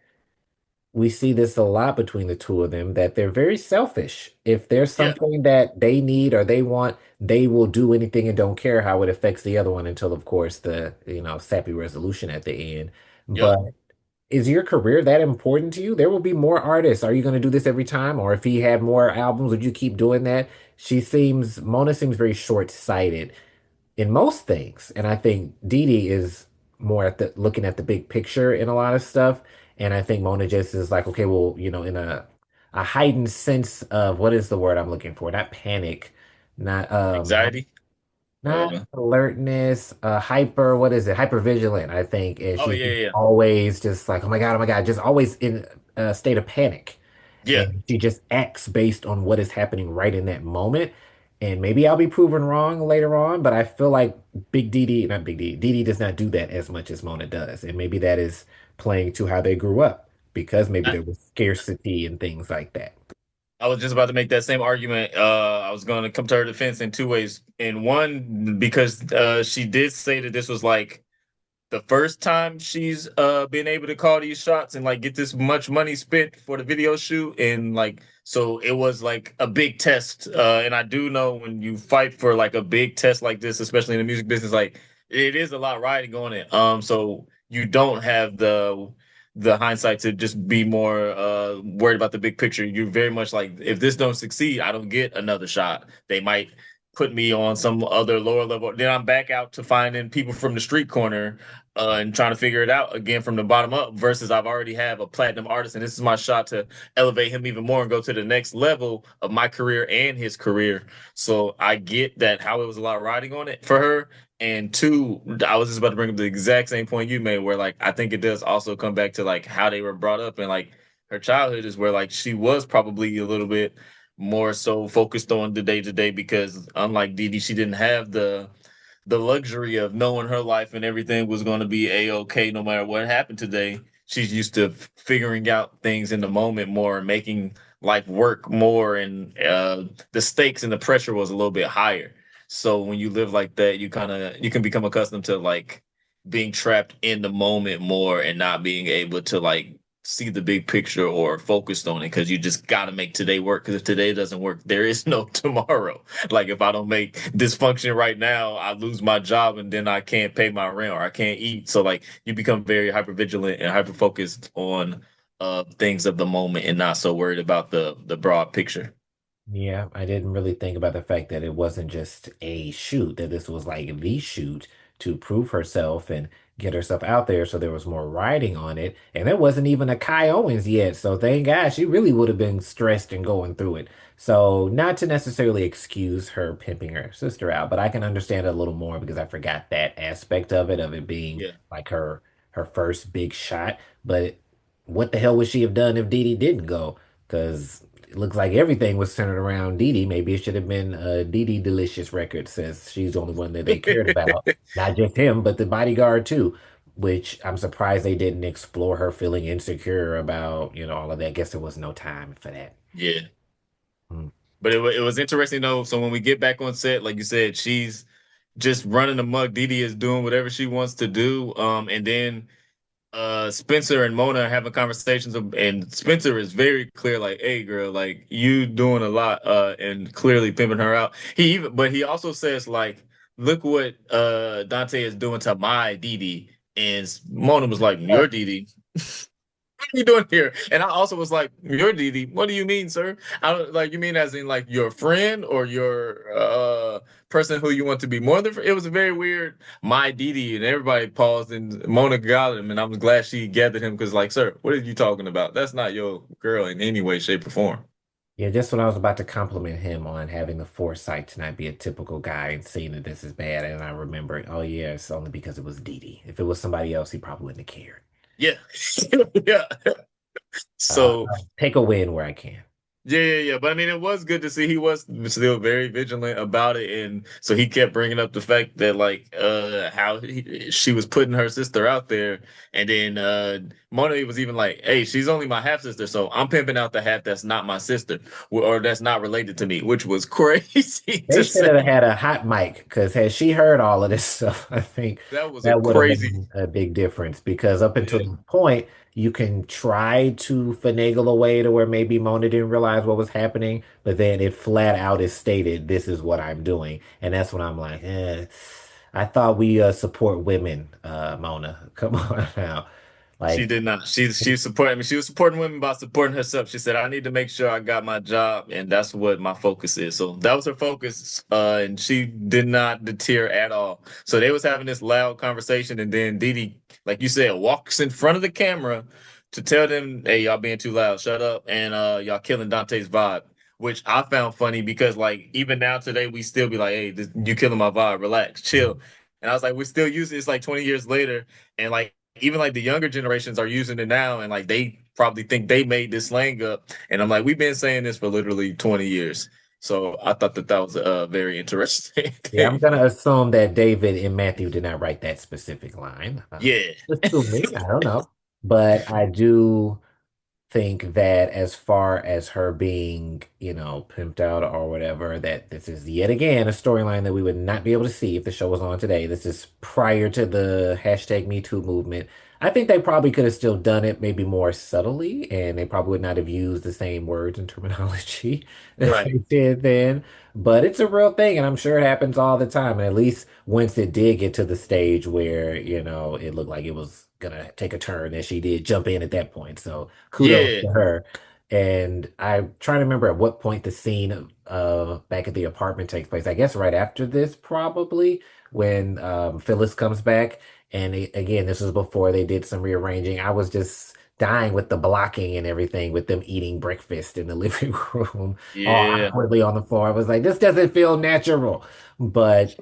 we see this a lot between the two of them that they're very selfish. If there's Yeah, something that they need or they want, they will do anything and don't care how it affects the other one until, of course, the, sappy resolution at the end. yep. But is your career that important to you? There will be more artists. Are you going to do this every time? Or if he had more albums, would you keep doing that? Mona seems very short-sighted in most things. And I think Dee Dee is more at the looking at the big picture in a lot of stuff. And I think Mona just is like, okay, well, in a heightened sense of what is the word I'm looking for? Not panic, not Anxiety. not alertness, hyper, what is it? Hyper vigilant, I think. And Oh she's yeah, just yeah, always just like, oh my God, just always in a state of panic. Yeah. and she just acts based on what is happening right in that moment. And maybe I'll be proven wrong later on, but I feel like Big Dee Dee, not Big Dee, Dee Dee does not do that as much as Mona does. And maybe that is playing to how they grew up because maybe I, there was scarcity and things like that. I was just about to make that same argument. I was going to come to her defense in two ways. In one, because she did say that this was like the first time she's been able to call these shots and like get this much money spent for the video shoot, and like so it was like a big test, and I do know when you fight for like a big test like this, especially in the music business, like it is a lot riding on it, so you don't have the hindsight to just be more worried about the big picture. You're very much like, if this don't succeed, I don't get another shot. They might put me on some other lower level. Then I'm back out to finding people from the street corner and trying to figure it out again from the bottom up. Versus I've already have a platinum artist, and this is my shot to elevate him even more and go to the next level of my career and his career. So I get that how it was a lot riding on it for her. And two, I was just about to bring up the exact same point you made, where like I think it does also come back to like how they were brought up, and like her childhood is where like she was probably a little bit more so focused on the day to day, because unlike Dee Dee, she didn't have the luxury of knowing her life and everything was going to be a-okay no matter what happened today. She's used to figuring out things in the moment more and making life work more, and the stakes and the pressure was a little bit higher. So when you live like that, you can become accustomed to like being trapped in the moment more and not being able to like see the big picture or focused on it, because you just got to make today work, because if today doesn't work, there is no tomorrow. Like if I don't make this function right now, I lose my job and then I can't pay my rent or I can't eat. So like you become very hyper vigilant and hyper focused on things of the moment and not so worried about the broad picture. Yeah, I didn't really think about the fact that it wasn't just a shoot, that this was like the shoot to prove herself and get herself out there. So there was more writing on it. And there wasn't even a Kai Owens yet. So thank God she really would have been stressed and going through it. So not to necessarily excuse her pimping her sister out, but I can understand it a little more because I forgot that aspect of it being Yeah. like her first big shot. But what the hell would she have done if Dee Dee didn't go? Because it looks like everything was centered around Dee Dee. Maybe it should have been a Dee Dee Delicious record, since she's the only one that they cared about. Not just him, but the bodyguard too, which I'm surprised they didn't explore her feeling insecure about, all of that. I guess there was no time for that. Yeah. Mm. But it was interesting though. So when we get back on set, like you said, she's just running amok. Dee Dee is doing whatever she wants to do. And then Spencer and Mona are having conversations, and Spencer is very clear, like, hey girl, like you doing a lot, and clearly pimping her out. But he also says, like, look what Dante is doing to my Dee Dee. And Mona was like, your Dee Dee. What are you doing here? And I also was like, your Dee Dee, what do you mean, sir? I don't like, you mean as in like your friend or your person who you want to be more than. It was a very weird my Dee Dee, and everybody paused and Mona got him, and I was glad she gathered him, because like, sir, what are you talking about? That's not your girl in any way, shape, or form. Yeah, just when I was about to compliment him on having the foresight to not be a typical guy and seeing that this is bad, and I remembered, oh yeah, it's only because it was Dee Dee. If it was somebody else, he probably wouldn't have cared. Yeah. Yeah. So Take a win where I can. yeah, yeah, yeah. But I mean, it was good to see he was still very vigilant about it, and so he kept bringing up the fact that like she was putting her sister out there, and then Mona was even like, "Hey, she's only my half sister, so I'm pimping out the half that's not my sister or that's not related to me," which was crazy They to should say. have had a hot mic, because had she heard all of this stuff, I think That was a that would have crazy. been a big difference. Because up until Yeah, the point, you can try to finagle away to where maybe Mona didn't realize what was happening, but then it flat out is stated, "This is what I'm doing," and that's when I'm like, I thought we support women, Mona. Come on now, she like. did not. She supported. I mean, she was supporting women by supporting herself. She said, "I need to make sure I got my job, and that's what my focus is." So that was her focus, and she did not deter at all. So they was having this loud conversation, and then Dee Dee, like you said, walks in front of the camera to tell them, "Hey, y'all being too loud. Shut up, and y'all killing Dante's vibe." Which I found funny, because like even now today we still be like, "Hey, you killing my vibe. Relax, chill." And I was like, we're still using it's like 20 years later, and like even like the younger generations are using it now, and like they probably think they made this slang up. And I'm like, we've been saying this for literally 20 years. So I thought that that was a very interesting Yeah, I'm thing. gonna assume that David and Matthew did not write that specific line. Yeah. Assuming, I don't know. But I do think that as far as her being, pimped out or whatever, that this is yet again a storyline that we would not be able to see if the show was on today. This is prior to the hashtag Me Too movement. I think they probably could have still done it maybe more subtly, and they probably would not have used the same words and terminology that Right. they did then. But it's a real thing, and I'm sure it happens all the time. And at least once it did get to the stage where, it looked like it was gonna take a turn, and she did jump in at that point. So kudos Yeah. to her. And I'm trying to remember at what point the scene back at the apartment takes place. I guess right after this, probably when Phyllis comes back. And again, this was before they did some rearranging. I was just dying with the blocking and everything, with them eating breakfast in the living room, all Yeah. awkwardly on the floor. I was like, this doesn't feel natural. But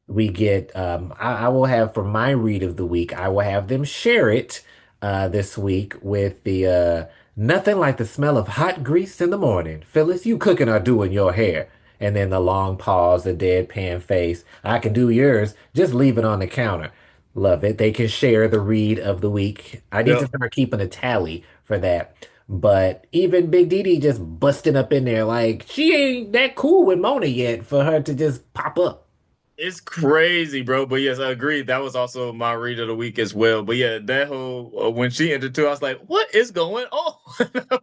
we get I will have for my read of the week, I will have them share it this week with the nothing like the smell of hot grease in the morning. Phyllis, you cooking or doing your hair? And then the long pause, the deadpan face. I can do yours. Just leave it on the counter. Love it. They can share the read of the week. I need to Yep. start keeping a tally for that. But even Big Dee Dee just busting up in there like she ain't that cool with Mona yet for her to just pop up. It's crazy, bro. But yes, I agree. That was also my read of the week as well. But yeah, that whole when she entered too, I was like, "What is going on?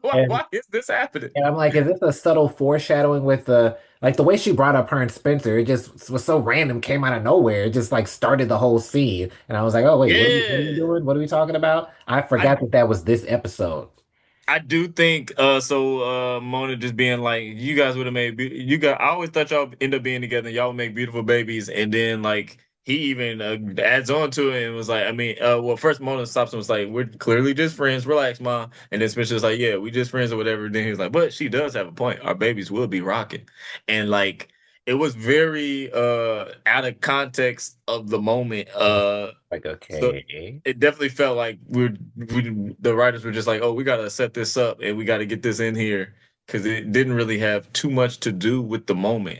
why, And why is this happening?" And I'm like, is this a subtle foreshadowing with the way she brought up her and Spencer? It just was so random, came out of nowhere. It just like started the whole scene. And I was like, oh wait, what are we Yeah, doing? What are we talking about? I I forgot that that was this episode. I do think Mona just being like you guys would have made you got I always thought y'all end up being together and y'all would make beautiful babies and then like he even adds on to it and was like I mean well first Mona stops and was like we're clearly just friends, relax, mom. And then Spencer's like yeah, we just friends or whatever. Then he was like but she does have a point, our babies will be rocking. And like it was very out of context of the moment. Like, So okay. it definitely felt like the writers were just like, oh, we gotta set this up and we gotta get this in here because it didn't really have too much to do with the moment.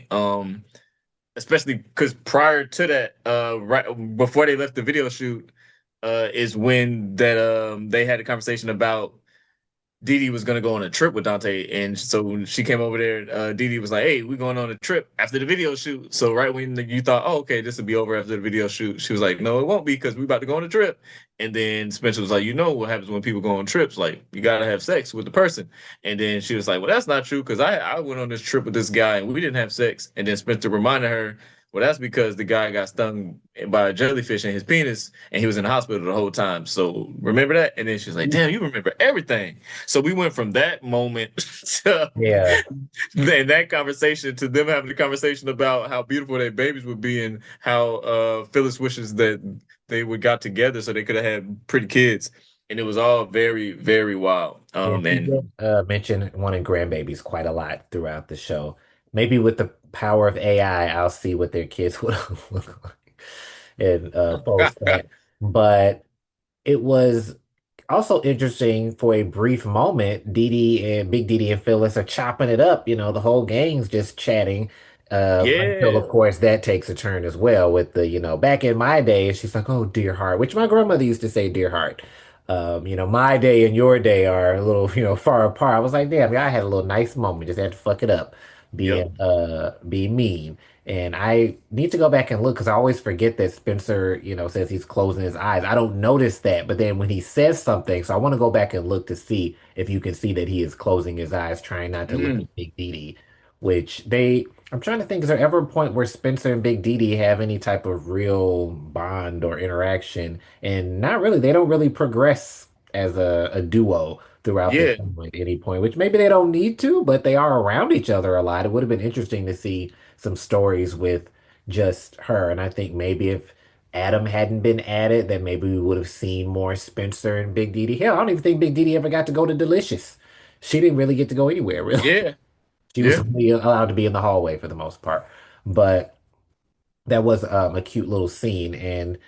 Especially because prior to that, right before they left the video shoot, is when that they had a conversation about Dee Dee was gonna go on a trip with Dante, and so when she came over there, Dee Dee was like, "Hey, we're going on a trip after the video shoot." So right when you thought, "Oh, okay, this will be over after the video shoot," she was like, "No, it won't be because we're about to go on a trip." And then Spencer was like, "You know what happens when people go on trips? Like you gotta have sex with the person." And then she was like, "Well, that's not true because I went on this trip with this guy and we didn't have sex." And then Spencer reminded her, "Well, that's because the guy got stung by a jellyfish in his penis and he was in the hospital the whole time. So remember that?" And then she was like, "Damn, you remember everything." So we went from that moment to Yeah. then that conversation to them having a conversation about how beautiful their babies would be and how Phyllis wishes that they would got together so they could have had pretty kids. And it was all very, very wild. Yeah, she And did mention wanting grandbabies quite a lot throughout the show. Maybe with the power of AI, I'll see what their kids would look like and post that. But it was also interesting for a brief moment. Dee Dee and Big Dee Dee and Phyllis are chopping it up. The whole gang's just chatting. Until yeah, of course that takes a turn as well with the, back in my day, she's like, oh, dear heart, which my grandmother used to say, dear heart. My day and your day are a little, far apart. I was like, damn, I had a little nice moment, just had to fuck it up, yep. being mean. And I need to go back and look because I always forget that Spencer, says he's closing his eyes. I don't notice that, but then when he says something, so I want to go back and look to see if you can see that he is closing his eyes, trying not to look Mm, at Big Dee Dee, which I'm trying to think, is there ever a point where Spencer and Big Dee Dee have any type of real bond or interaction? And not really, they don't really progress as a duo throughout the yeah, show at any point, which maybe they don't need to, but they are around each other a lot. It would have been interesting to see some stories with just her. And I think maybe if Adam hadn't been added, then maybe we would have seen more Spencer and Big Dee Dee. Hell, I don't even think Big Dee Dee ever got to go to Delicious. She didn't really get to go anywhere, really. yeah, She was yeah. only allowed to be in the hallway for the most part. But that was a cute little scene. And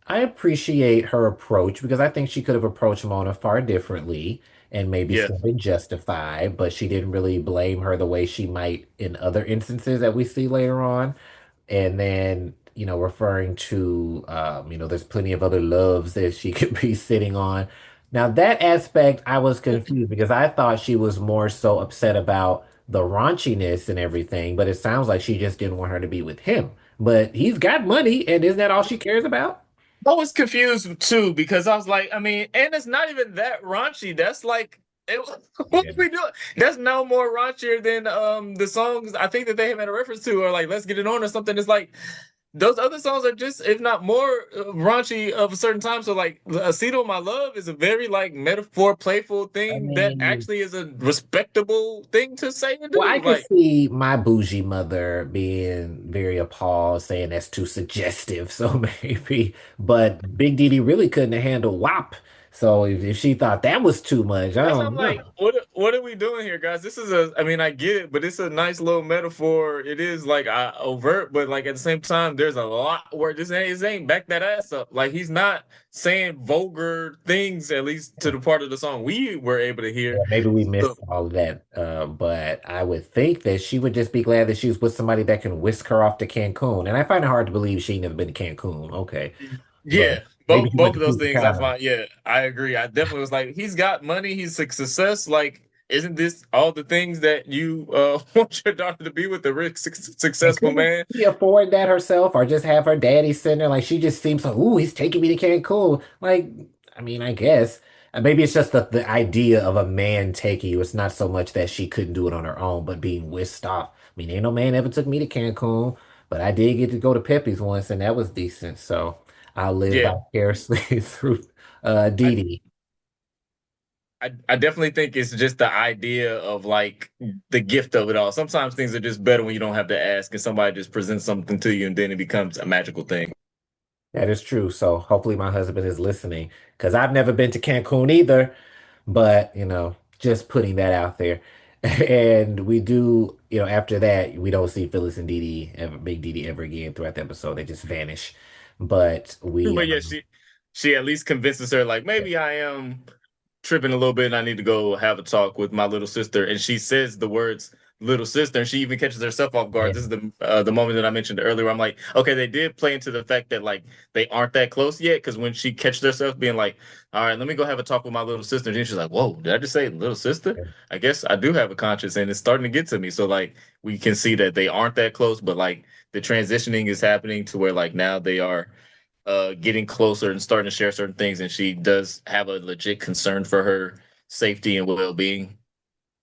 I appreciate her approach because I think she could have approached Mona far differently and maybe Yeah. still been justified, but she didn't really blame her the way she might in other instances that we see later on. And then, referring to, there's plenty of other loves that she could be sitting on. Now, that aspect, I was confused because I thought she was more so upset about the raunchiness and everything, but it sounds like she just didn't want her to be with him. But he's got money, and isn't that all she cares about? I was confused too because I was like, I mean, and it's not even that raunchy. That's like, it, what Yeah. are we doing? That's no more raunchier than the songs I think that they have made a reference to, or like "Let's Get It On" or something. It's like those other songs are just, if not more, raunchy of a certain time. So like, "A Seat on My Love" is a very like metaphor, playful I thing that mean, actually is a respectable thing to say and well, I do. could Like, see my bougie mother being very appalled, saying that's too suggestive. So maybe, but Big Dee Dee really couldn't handle WAP. So if she thought that was too much, I that's I'm don't like, know. what are we doing here, guys? This is a, I mean, I get it, but it's a nice little metaphor. It is like overt, but like at the same time, there's a lot where this ain't back that ass up. Like he's not saying vulgar things, at least to the part of the song we were able to hear. Yeah, maybe we So missed all of that. But I would think that she would just be glad that she was with somebody that can whisk her off to Cancun. And I find it hard to believe she never been to Cancun. Okay. But yeah, maybe both she went both to of those Punta things I Cana. find. Yeah, I agree. I definitely was like, he's got money, he's a success. Like, isn't this all the things that you want your daughter to be with a rich, And successful couldn't man? she afford that herself or just have her daddy sitting there? Like she just seems like, ooh, he's taking me to Cancun. Like, I mean, I guess. Maybe it's just the idea of a man taking you. It's not so much that she couldn't do it on her own, but being whisked off. I mean, ain't no man ever took me to Cancun, but I did get to go to Pepe's once, and that was decent. So I'll live Yeah, vicariously through I Dee Dee. I definitely think it's just the idea of like the gift of it all. Sometimes things are just better when you don't have to ask and somebody just presents something to you and then it becomes a magical thing. That is true. So hopefully my husband is listening because I've never been to Cancun either. But, just putting that out there. And we do, after that, we don't see Phyllis and Dee Dee ever, Big Dee Dee ever again throughout the episode. They just vanish. But we, But yeah, she at least convinces her like maybe I am tripping a little bit and I need to go have a talk with my little sister. And she says the words little sister and she even catches herself off guard. yeah, This is the moment that I mentioned earlier. I'm like, okay, they did play into the fact that like they aren't that close yet. Cause when she catches herself being like, all right, let me go have a talk with my little sister. And then she's like, whoa, did I just say little sister? I guess I do have a conscience and it's starting to get to me. So like we can see that they aren't that close, but like the transitioning is happening to where like now they are getting closer and starting to share certain things, and she does have a legit concern for her safety and well-being.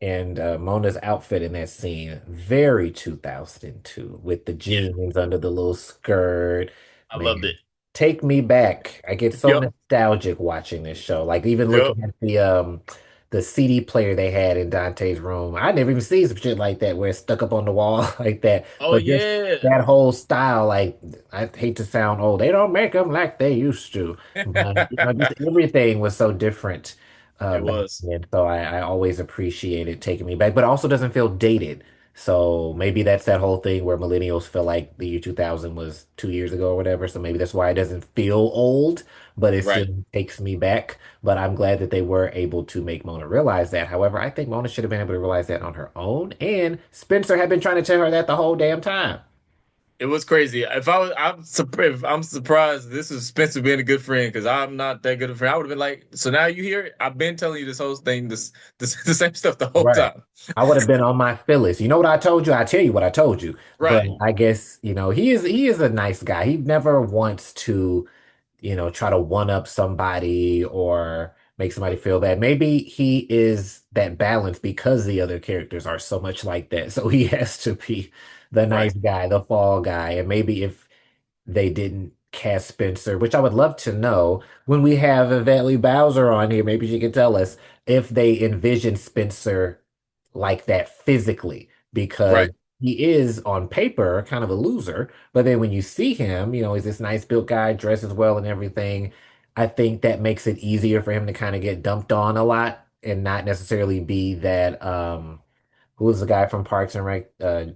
And Mona's outfit in that scene, very 2002, with the Yeah, jeans under the little skirt. I loved Man, it. take me back. I get so Yep. nostalgic watching this show. Like even Yep. looking at the CD player they had in Dante's room. I never even seen some shit like that where it's stuck up on the wall like that. Oh But just yeah. that whole style, like I hate to sound old, they don't make them like they used to. But just everything was so different It back was. then. So I always appreciated taking me back, but it also doesn't feel dated. So maybe that's that whole thing where millennials feel like the year 2000 was 2 years ago or whatever. So maybe that's why it doesn't feel old, but it Right. still takes me back. But I'm glad that they were able to make Mona realize that. However, I think Mona should have been able to realize that on her own. And Spencer had been trying to tell her that the whole damn time. It was crazy. If I was, I'm surprised this is Spencer being a good friend because I'm not that good of a friend. I would have been like, so now you hear it? I've been telling you this whole thing, this the same stuff the whole Right. time. I would have been on my Phyllis. You know what I told you? I tell you what I told you. But Right. I guess, he is a nice guy. He never wants to try to one up somebody or make somebody feel bad. Maybe he is that balance because the other characters are so much like that. So he has to be the Right. nice guy, the fall guy. And maybe if they didn't cast Spencer, which I would love to know when we have Yvette Lee Bowser on here, maybe she could tell us if they envision Spencer like that physically, because Right. he is on paper kind of a loser. But then when you see him, he's this nice built guy, dresses well and everything. I think that makes it easier for him to kind of get dumped on a lot and not necessarily be that who was the guy from Parks and Rec,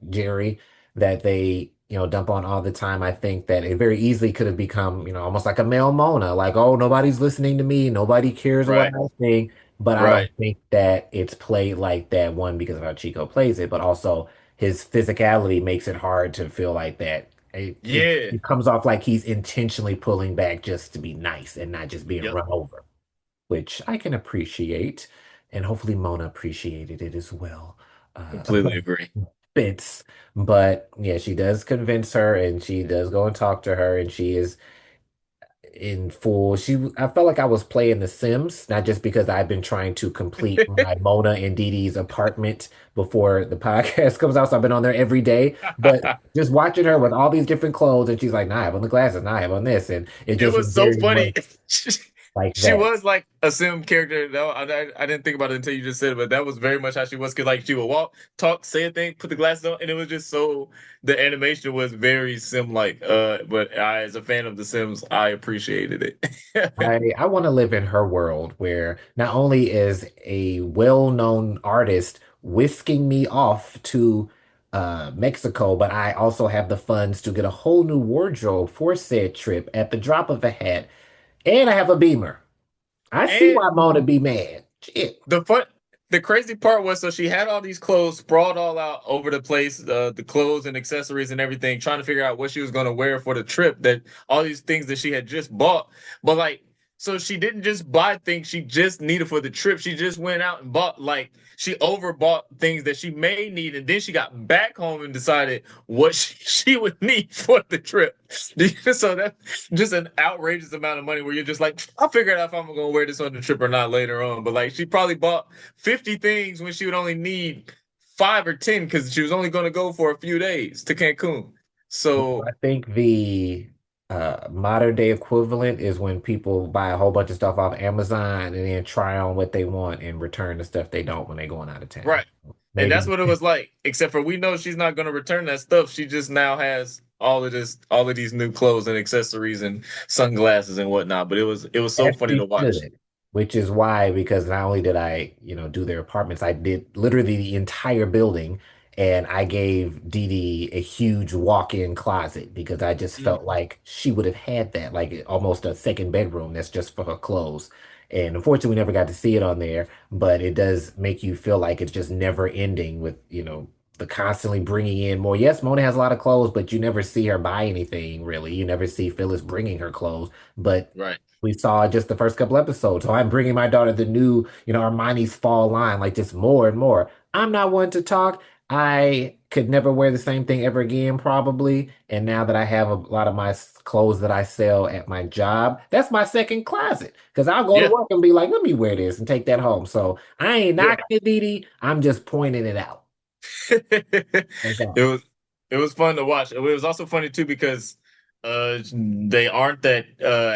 Jerry, that they dump on all the time. I think that it very easily could have become, almost like a male Mona, like, oh, nobody's listening to me, nobody cares what Right, I think. But I right. don't think that it's played like that, one, because of how Chico plays it, but also his physicality makes it hard to feel like that. Yeah. It comes off like he's intentionally pulling back just to be nice and not just being Yep. run over, which I can appreciate. And hopefully Mona appreciated it as well. Completely agree. Fits. But yeah, she does convince her and she does go and talk to her and she is in full. I felt like I was playing The Sims, not just because I've been trying to complete my Mona and Dee Dee's apartment before the podcast comes out. So I've been on there every day, but just watching her with all these different clothes and she's like, nah, I have on the glasses, nah, I have on this. And it It just was was so very funny. much like She that. was like a sim character. No, I didn't think about it until you just said it, but that was very much how she was. Cause like she would walk, talk, say a thing, put the glasses on, and it was just so the animation was very sim like. But I, as a fan of The Sims, I appreciated it. I want to live in her world where not only is a well-known artist whisking me off to Mexico, but I also have the funds to get a whole new wardrobe for said trip at the drop of a hat, and I have a Beamer. I see And why Mona be mad. Shit. the fun, the crazy part was, so she had all these clothes sprawled all out over the place, the clothes and accessories and everything, trying to figure out what she was going to wear for the trip. That all these things that she had just bought, but like, so she didn't just buy things she just needed for the trip. She just went out and bought like she overbought things that she may need, and then she got back home and decided what she would need for the trip. So that's just an outrageous amount of money where you're just like, I'll figure out if I'm gonna wear this on the trip or not later on. But like she probably bought 50 things when she would only need 5 or 10 because she was only gonna go for a few days to Cancun. I So think the modern day equivalent is when people buy a whole bunch of stuff off Amazon and then try on what they want and return the stuff they don't when they're going out of town. right. And that's Maybe what it was like. Except for we know she's not gonna return that stuff. She just now has all of these new clothes and accessories and sunglasses and whatnot. But it was so as funny to she watch. should, which is why, because not only did I, do their apartments, I did literally the entire building, and I gave Dee Dee a huge walk-in closet because I just Mm, felt like she would have had that, like almost a second bedroom that's just for her clothes. And unfortunately, we never got to see it on there, but it does make you feel like it's just never ending with, the constantly bringing in more. Yes, Mona has a lot of clothes, but you never see her buy anything really. You never see Phyllis bringing her clothes, but right. we saw just the first couple episodes. So I'm bringing my daughter the new, Armani's fall line, like just more and more. I'm not one to talk. I could never wear the same thing ever again, probably. And now that I have a lot of my clothes that I sell at my job, that's my second closet. Because I'll go to Yeah. work and be like, let me wear this and take that home. So I ain't Yeah. knocking it, Dee Dee. I'm just pointing it out. That's It all. was it was fun to watch. It was also funny too because they aren't that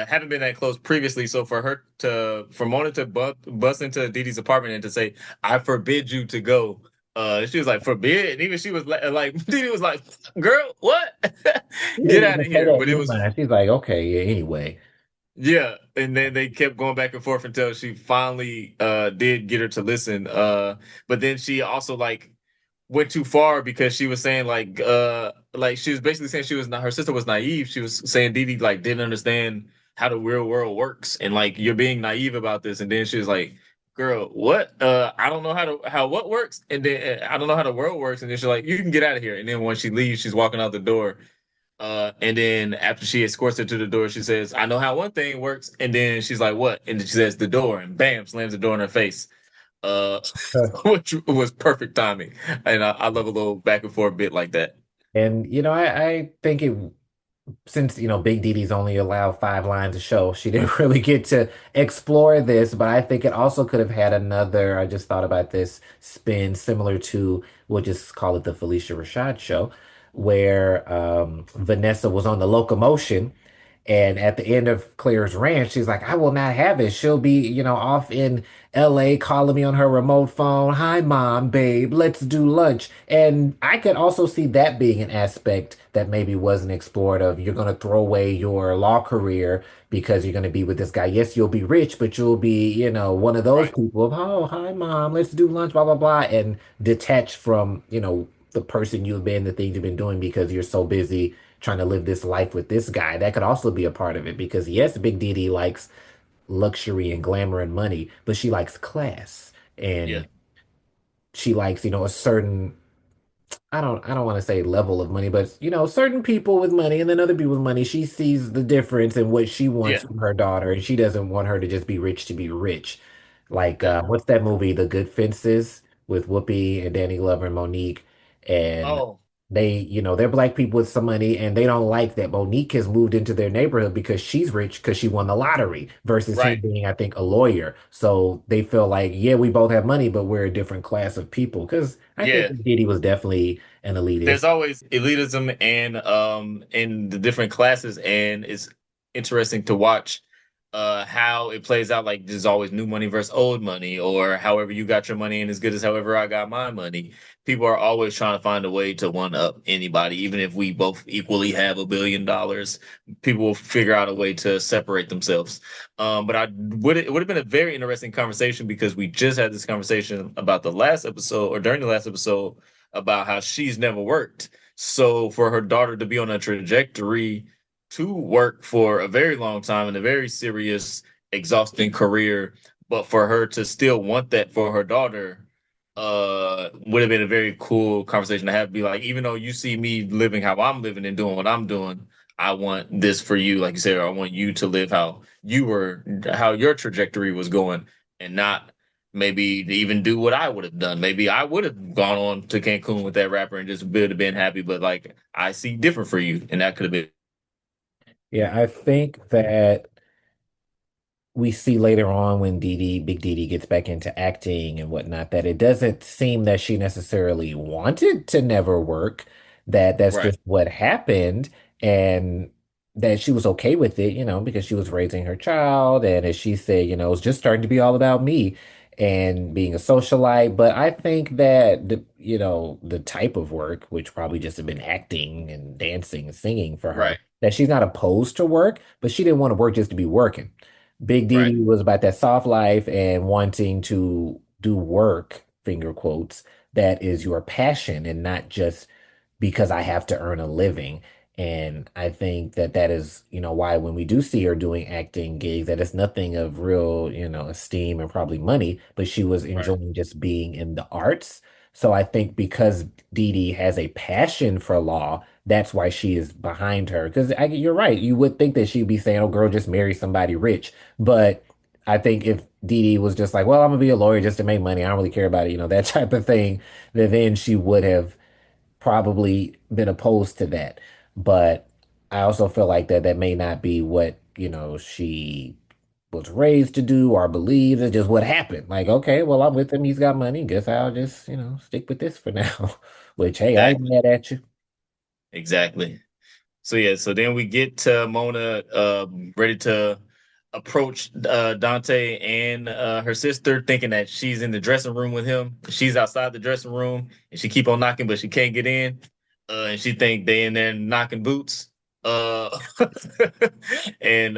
haven't been that close previously. So for Mona to bust into Dee Dee's apartment and to say, "I forbid you to go," she was like, "Forbid," and even she was like, Dee Dee was like, "Girl, what? She Get didn't out even of say here!" that But it in was mind. She's like, okay, yeah, anyway. yeah, and then they kept going back and forth until she finally did get her to listen. But then she also like went too far because she was saying like she was basically saying she was not her sister was naive. She was saying Dee Dee like didn't understand how the real world works and like you're being naive about this. And then she was like, "Girl, what? I don't know how what works, and then I don't know how the world works." And then she's like, "You can get out of here." And then when she leaves, she's walking out the door. And then after she escorts her to the door, she says, "I know how one thing works." And then she's like, "What?" And then she says, "The door," and bam, slams the door in her face. Uh, which was perfect timing. And I love a little back and forth bit like that. And I think since Big Diddy's only allowed 5 lines a show, she didn't really get to explore this. But I think it also could have had another. I just thought about this spin similar to, we'll just call it the Felicia Rashad show, where Vanessa was on the locomotion. And at the end of Claire's ranch, she's like, I will not have it. She'll be, off in LA calling me on her remote phone. Hi, mom, babe, let's do lunch. And I could also see that being an aspect that maybe wasn't explored of you're going to throw away your law career because you're going to be with this guy. Yes, you'll be rich, but you'll be, one of those Right. people of, oh, hi, mom, let's do lunch, blah, blah, blah, and detached from, the person you've been, the things you've been doing because you're so busy trying to live this life with this guy. That could also be a part of it because yes, Big Dee Dee likes luxury and glamour and money, but she likes class Yeah. and she likes, a certain I don't want to say level of money, but certain people with money and then other people with money, she sees the difference in what she wants Yeah. from her daughter, and she doesn't want her to just be rich to be rich. Like Definitely. what's that movie, The Good Fences, with Whoopi and Danny Glover and Monique, and Oh, they're black people with some money, and they don't like that Monique has moved into their neighborhood because she's rich because she won the lottery versus him right. being, I think, a lawyer. So they feel like, yeah, we both have money, but we're a different class of people. Because I think Yeah. Diddy was definitely an There's elitist. always elitism and in the different classes, and it's interesting to watch how it plays out. Like there's always new money versus old money, or however you got your money and as good as however I got my money. People are always trying to find a way to one up anybody, even if we both equally have $1 billion. People will figure out a way to separate themselves. But it would have been a very interesting conversation because we just had this conversation about the last episode or during the last episode about how she's never worked. So for her daughter to be on a trajectory to work for a very long time in a very serious, exhausting career, but for her to still want that for her daughter, would have been a very cool conversation to have. Be like, even though you see me living how I'm living and doing what I'm doing, I want this for you. Like you said, I want you to live how your trajectory was going, and not maybe to even do what I would have done. Maybe I would have gone on to Cancun with that rapper and just would have been happy. But like I see different for you, and that could have been Yeah, I think that we see later on when Big Dee Dee gets back into acting and whatnot, that it doesn't seem that she necessarily wanted to never work, that that's right, just what happened, and that she was okay with it, because she was raising her child, and as she said, it's just starting to be all about me and being a socialite. But I think that the type of work, which probably just have been acting and dancing and singing for her, right, that she's not opposed to work, but she didn't want to work just to be working. Big right, Diddy was about that soft life and wanting to do work, finger quotes, that is your passion and not just because I have to earn a living. And I think that that is, why when we do see her doing acting gigs, that it's nothing of real, esteem and probably money, but she was right, enjoying just being in the arts. So I think because Dee Dee has a passion for law, that's why she is behind her. Because you're right. You would think that she'd be saying, oh, girl, just marry somebody rich. But I think if Dee Dee was just like, well, I'm gonna be a lawyer just to make money, I don't really care about it, that type of thing, then she would have probably been opposed to that. But I also feel like that may not be what, she was raised to do or believes. It's just what happened. Like, okay, well, I'm with him. He's got money. Guess I'll just, stick with this for now. Which, hey, I ain't exactly, mad at you. exactly. So yeah, so then we get to Mona ready to approach Dante and her sister, thinking that she's in the dressing room with him. She's outside the dressing room, and she keep on knocking, but she can't get in. And she think they in there knocking boots. Uh, and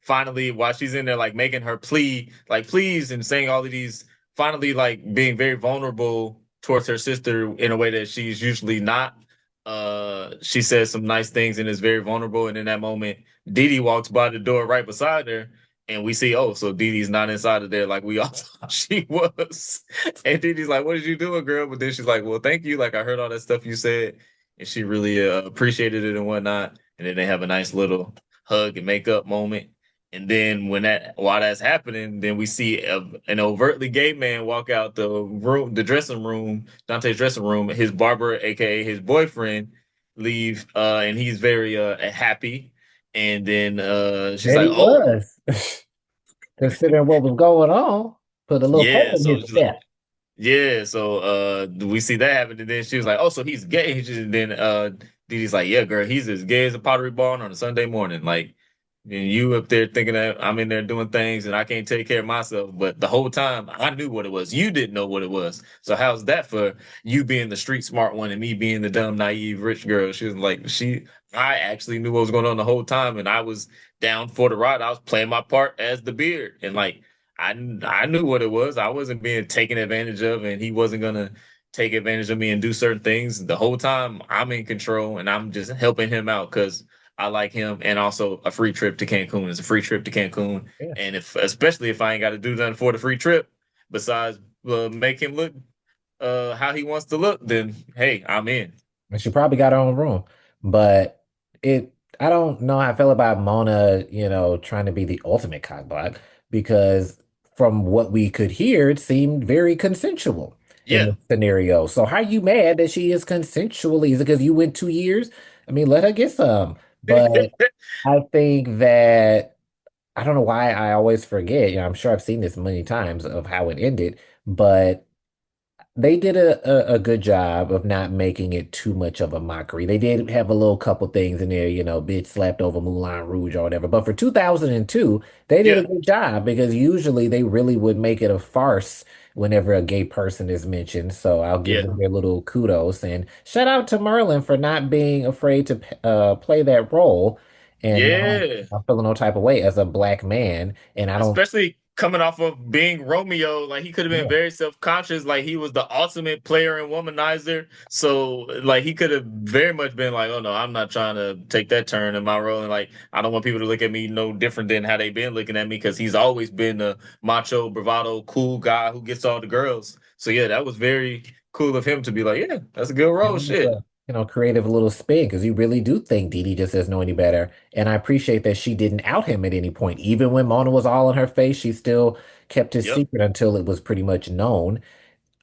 finally, while she's in there, like making her plea, like please, and saying all of these, finally, like being very vulnerable towards her sister in a way that she's usually not. She says some nice things and is very vulnerable. And in that moment, Dee Dee walks by the door right beside her, and we see, oh, so Dee Dee's not inside of there like we all thought she was. And Dee Dee's like, "What did you do, girl?" But then she's like, "Well, thank you. Like I heard all that stuff you said, and she really appreciated it and whatnot." And then they have a nice little hug and makeup moment. And then while that's happening, then we see an overtly gay man walk out the dressing room, Dante's dressing room. His barber, aka his boyfriend, leave, and he's very happy. And then she's Bet like, he "Oh, was. Considering what was going on, put a little pep yeah." in So his she's like, step. "Yeah." So we see that happen, and then she was like, "Oh, so he's gay." And then Dee Dee's like, "Yeah, girl, he's as gay as a pottery barn on a Sunday morning." Like, and you up there thinking that I'm in there doing things and I can't take care of myself. But the whole time I knew what it was. You didn't know what it was. So how's that for you being the street smart one and me being the dumb, naive, rich girl? She was like, I actually knew what was going on the whole time. And I was down for the ride. I was playing my part as the beard. And like, I knew what it was. I wasn't being taken advantage of and he wasn't going to take advantage of me and do certain things. The whole time I'm in control and I'm just helping him out because I like him. And also a free trip to Cancun is a free trip to Cancun. Yeah. And if especially if I ain't got to do nothing for the free trip besides make him look how he wants to look, then hey, I'm in. And she probably got her own room. But it I don't know how I feel about Mona, trying to be the ultimate cockblock because from what we could hear, it seemed very consensual in Yeah. the scenario. So how are you mad that she is consensually? Is it because you went 2 years? I mean, let her get some. But I think that I don't know why I always forget. I'm sure I've seen this many times of how it ended, but they did a good job of not making it too much of a mockery. They did have a little couple things in there, bitch slapped over Moulin Rouge or whatever. But for 2002, they did a Yeah. good job because usually they really would make it a farce whenever a gay person is mentioned. So I'll give Yeah. them their little kudos and shout out to Merlin for not being afraid to play that role and Yeah. not feeling no type of way as a black man. And I don't, Especially coming off of being Romeo, like he could have been yeah. very self-conscious, like he was the ultimate player and womanizer. So like he could have very much been like, "Oh no, I'm not trying to take that turn in my role." And like I don't want people to look at me no different than how they've been looking at me because he's always been the macho, bravado, cool guy who gets all the girls. So yeah, that was very cool of him to be like, "Yeah, that's a good It role." was Shit. a, creative little spin because you really do think Dee Dee just doesn't know any better. And I appreciate that she didn't out him at any point. Even when Mona was all in her face, she still kept his Yep. secret until it was pretty much known.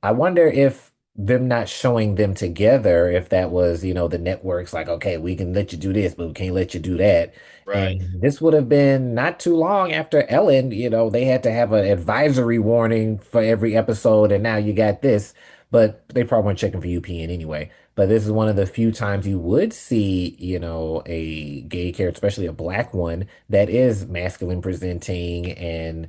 I wonder if them not showing them together, if that was, the network's like, okay, we can let you do this, but we can't let you do that. Right. And this would have been not too long after Ellen, they had to have an advisory warning for every episode, and now you got this. But they probably weren't checking for UPN anyway. But this is one of the few times you would see, a gay character, especially a black one, that is masculine presenting and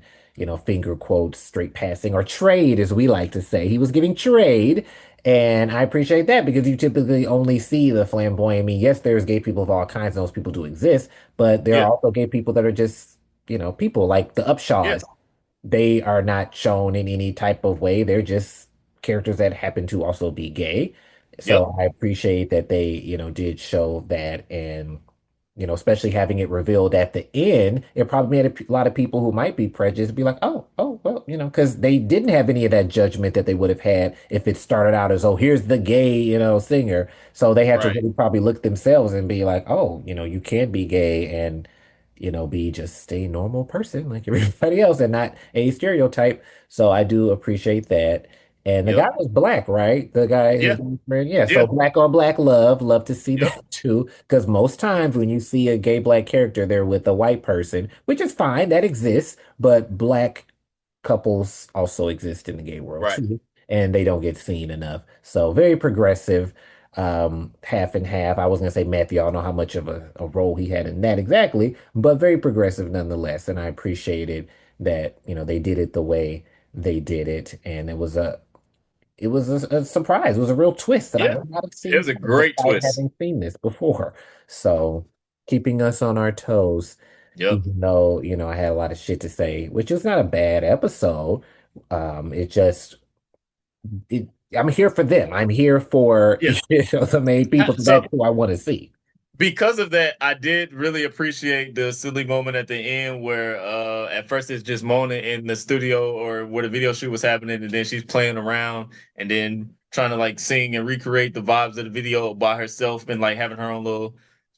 finger quotes, straight passing, or trade, as we like to say. He was giving trade. And I appreciate that because you typically only see the flamboyant. I mean, yes, there's gay people of all kinds, and those people do exist, but there are Yeah. also gay people that are just, people like the Yeah. Upshaws. They are not shown in any type of way. They're just characters that happen to also be gay. Yep. So I appreciate that they, did show that and especially having it revealed at the end, it probably made a lot of people who might be prejudiced be like, oh, well, because they didn't have any of that judgment that they would have had if it started out as, oh, here's the gay, singer. So they had to Right. really probably look themselves and be like, oh, you can be gay and, be just a normal person like everybody else and not a stereotype. So I do appreciate that. And the guy Yep. was black, right? The guy, his Yeah. friend, yeah. So Yeah. black on black love to see Yep. that too. Because most times when you see a gay black character, they're with a white person, which is fine, that exists. But black couples also exist in the gay world Right. too, and they don't get seen enough. So very progressive, half and half. I was gonna say Matthew, I don't know how much of a role he had in that exactly, but very progressive nonetheless. And I appreciated that, they did it the way they did it. And it was a surprise. It was a real twist that I Yeah. would not have It seen was a coming great despite twist. having seen this before. So keeping us on our toes, Yep. even though, I had a lot of shit to say, which is not a bad episode. It just I'm here for them. I'm here for Yeah. the main people. So So that's who I want to see. because of that, I did really appreciate the silly moment at the end where at first it's just Mona in the studio or where the video shoot was happening, and then she's playing around and then trying to like sing and recreate the vibes of the video by herself and like having her own little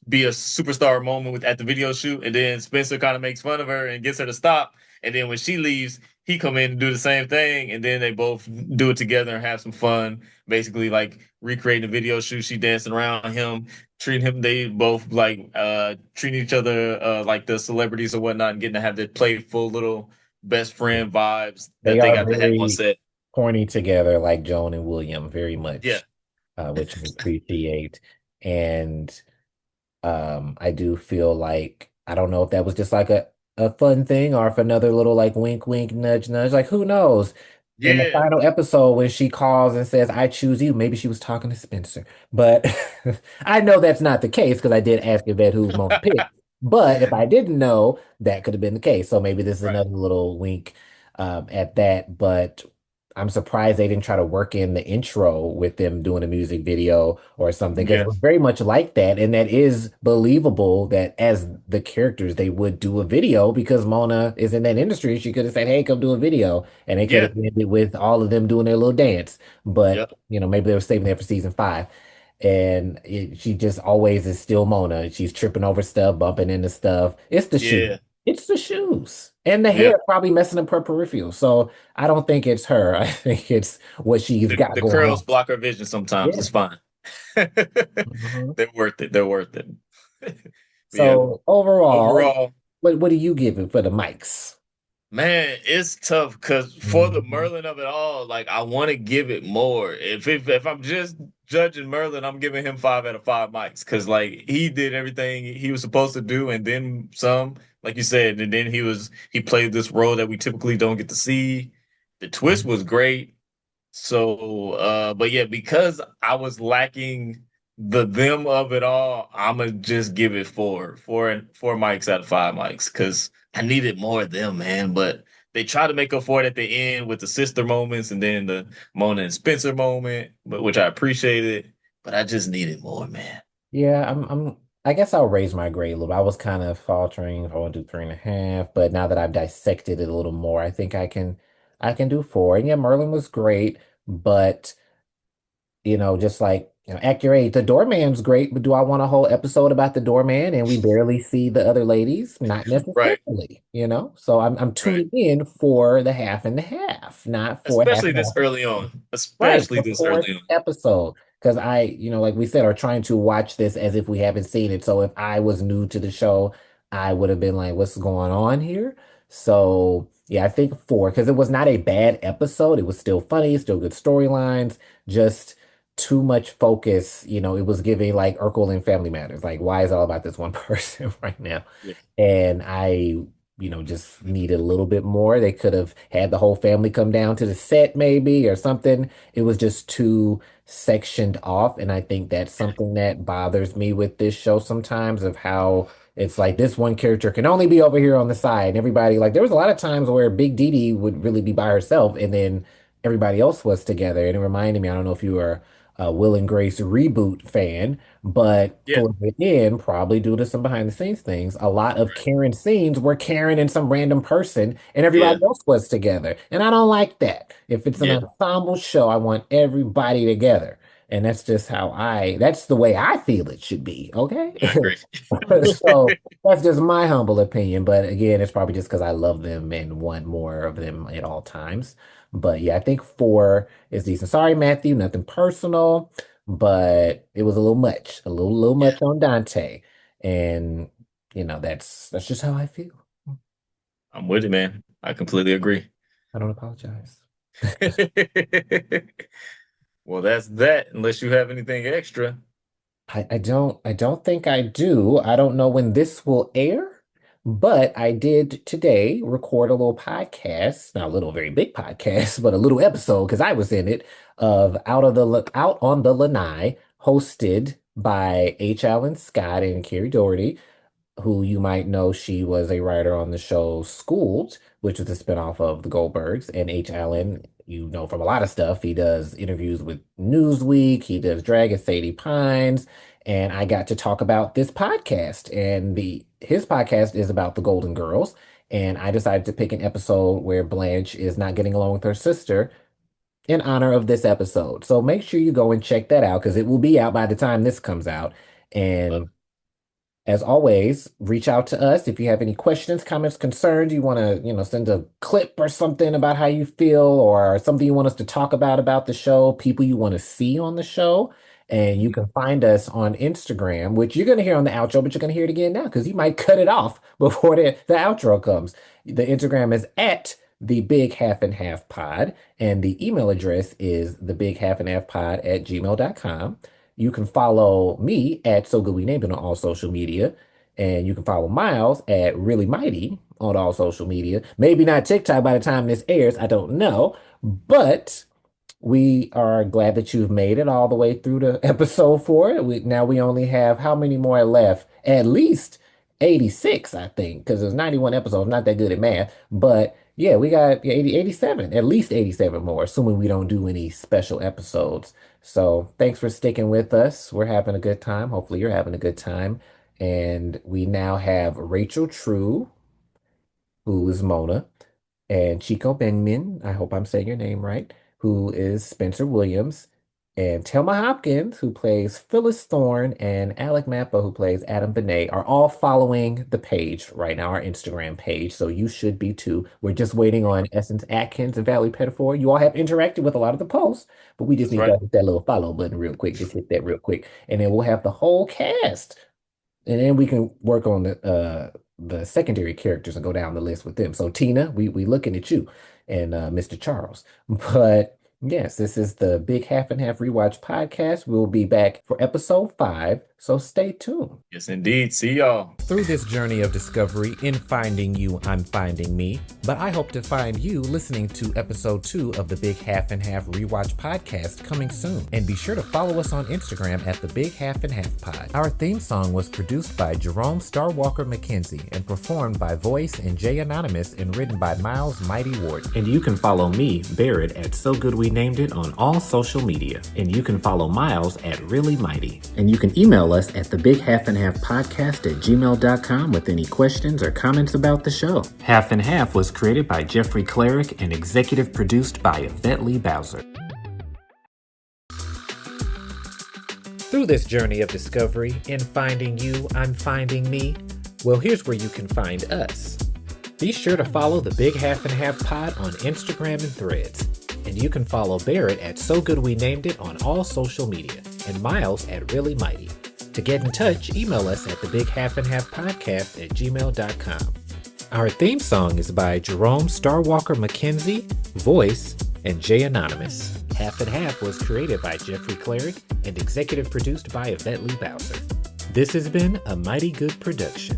be a superstar moment with at the video shoot, and then Spencer kind of makes fun of her and gets her to stop. And then when she leaves, he come in and do the same thing, and then they both do it together and have some fun. Basically, like recreating the video shoot, she dancing around him, treating him. They both like treating each other like the celebrities or whatnot, and getting to have that playful little best friend vibes They that they are got to have on very set. corny together, like Joan and William, very Yeah, much, which I appreciate. And I do feel like I don't know if that was just like a fun thing or if another little like wink, wink, nudge, nudge. Like who knows? In the yeah, final episode, when she calls and says, "I choose you," maybe she was talking to Spencer. But I know that's not the case because I did ask Yvette who Mona picked. But if I didn't know, that could have been the case. So maybe this is right. another little wink at that. But I'm surprised they didn't try to work in the intro with them doing a music video or something because it Yeah, was very much like that. And that is believable that as the characters, they would do a video because Mona is in that industry. She could have said, hey, come do a video. And they could yeah, have ended with all of them doing their little dance. But, yep, maybe they were saving that for season five. And she just always is still Mona. She's tripping over stuff, bumping into stuff. It's the shoes. yeah, It's the shoes. And the yeah. hair probably messing up her peripheral. So I don't think it's her. I think it's what she's got The going curls on. block our vision sometimes. Yeah. It's fine. Mhm. They're worth it. They're worth it. Yeah. So overall, Overall, what do you give it for the mics? man, it's tough because for the Mhm. Merlin of it all, like I want to give it more. If I'm just judging Merlin, I'm giving him 5 out of 5 mics because like he did everything he was supposed to do, and then some, like you said, and then he played this role that we typically don't get to see. The twist was great. So, but yeah, because I was lacking the them of it all, I'm gonna just give it four mics out of 5 mics because I needed more of them, man. But they try to make up for it at the end with the sister moments and then the Mona and Spencer moment, but which I appreciated. But I just needed more, man. Yeah, I guess I'll raise my grade a little. I was kind of faltering if I want to do 3.5, but now that I've dissected it a little more, I think I can do 4. And yeah, Merlin was great, but just like, accurate. The doorman's great, but do I want a whole episode about the doorman and we barely see the other ladies? Not Right, necessarily. So I'm right. tuning in for the half and the half, not for half Especially and this half. early on. Right, Especially the this fourth early on. episode. Because like we said, are trying to watch this as if we haven't seen it. So if I was new to the show, I would have been like, what's going on here? So yeah, I think 4, because it was not a bad episode. It was still funny, still good storylines, just too much focus. It was giving like Urkel and Family Matters. Like, why is it all about this one person right now? Yeah, And I just needed a little bit more. They could have had the whole family come down to the set maybe or something. It was just too sectioned off. And I think that's something that bothers me with this show sometimes of how it's like this one character can only be over here on the side. And everybody, like, there was a lot of times where Big Dee Dee would really be by herself and then everybody else was together. And it reminded me, I don't know if you were a Will and Grace reboot fan, but yeah, towards the end, probably due to some behind the scenes things, a lot of right. Karen scenes were Karen and some random person, and Yeah, everybody else was together. And I don't like that. If it's an yeah. ensemble show, I want everybody together. And that's the way I feel it should be. Okay. I agree. So that's just my humble opinion. But again, it's probably just because I love them and want more of them at all times. But yeah, I think 4 is decent. Sorry, Matthew, nothing personal, but it was a little much, a little Yeah, much on Dante. And that's just how I feel. I'm with you, man. I completely agree. I don't apologize. Well, that's that, unless you have anything extra. I don't think I do. I don't know when this will air, but I did today record a little podcast, not a little very big podcast, but a little episode because I was in it of Out on the Lanai, hosted by H. Allen Scott and Carrie Doherty, who you might know, she was a writer on the show Schooled, which is a spinoff of The Goldbergs. And H. Allen, from a lot of stuff. He does interviews with Newsweek, he does Drag and Sadie Pines. And I got to talk about this podcast. And his podcast is about the Golden Girls. And I decided to pick an episode where Blanche is not getting along with her sister in honor of this episode. So make sure you go and check that out because it will be out by the time this comes out. Love And as always, reach out to us if you have any questions, comments, concerns. You want to, send a clip or something about how you feel or something you want us to talk about the show, people you want to see on the show. And you it. can find us on Instagram, which you're going to hear on the outro, but you're going to hear it again now because you might cut it off before the outro comes. The Instagram is at the Big Half and Half Pod, and the email address is the Big Half and Half Pod at gmail.com. You can follow me at So Good We Named It on all social media. And you can follow Miles at Really Mighty on all social media. Maybe not TikTok by the time this airs, I don't know. But we are glad that you've made it all the way through to episode 4. Now we only have how many more left? At least 86, I think, because there's 91 episodes. Not that good at math, but Yeah, we got 87, at least 87 more, assuming we don't do any special episodes. So thanks for sticking with us. We're having a good time. Hopefully, you're having a good time. And we now have Rachel True, who is Mona, and Chico Benmin, I hope I'm saying your name right, who is Spencer Williams, and Thelma Hopkins, who plays Phyllis Thorne, and Alec Mappa, who plays Adam Benet, are all following the page right now, our Instagram page. So you should be too. We're just waiting on Essence Atkins and Valerie Pettifor. You all have interacted with a lot of the posts, but we just That's need right. to hit that little follow button real quick. Just hit that real quick, and then we'll have the whole cast, and then we can work on the secondary characters and go down the list with them. So Tina, we looking at you and Mr. Charles. But yes, this is the Big Half and Half Rewatch podcast. We'll be back for episode 5, so stay tuned. Yes, indeed. See y'all. Through this journey of discovery, in finding you, I'm finding me. But I hope to find you listening to episode 2 of the Big Half and Half Rewatch podcast coming soon. And be sure to follow us on Instagram at the Big Half and Half Pod. Our theme song was produced by Jerome Starwalker McKenzie and performed by Voice and J Anonymous and written by Miles Mighty Ward. And you can follow me, Barrett, at So Good We Named It on all social media. And you can follow Miles at Really Mighty. And you can email us at thebighalfandhalfpodcast@gmail.com with any questions or comments about the show. Half and Half was created by Jeffrey Cleric and executive produced by Yvette Lee Bowser. Through this journey of discovery, in finding you, I'm finding me. Well, here's where you can find us. Be sure to follow the Big Half and Half Pod on Instagram and Threads. And you can follow Barrett at So Good We Named It on all social media, and Miles at Really Mighty. To get in touch, email us at thebighalfandhalfpodcast@gmail.com. Our theme song is by Jerome Starwalker McKenzie, Voice, and J Anonymous. Half and Half was created by Jeffrey Cleric and executive produced by Yvette Lee Bowser. This has been a Mighty Good production.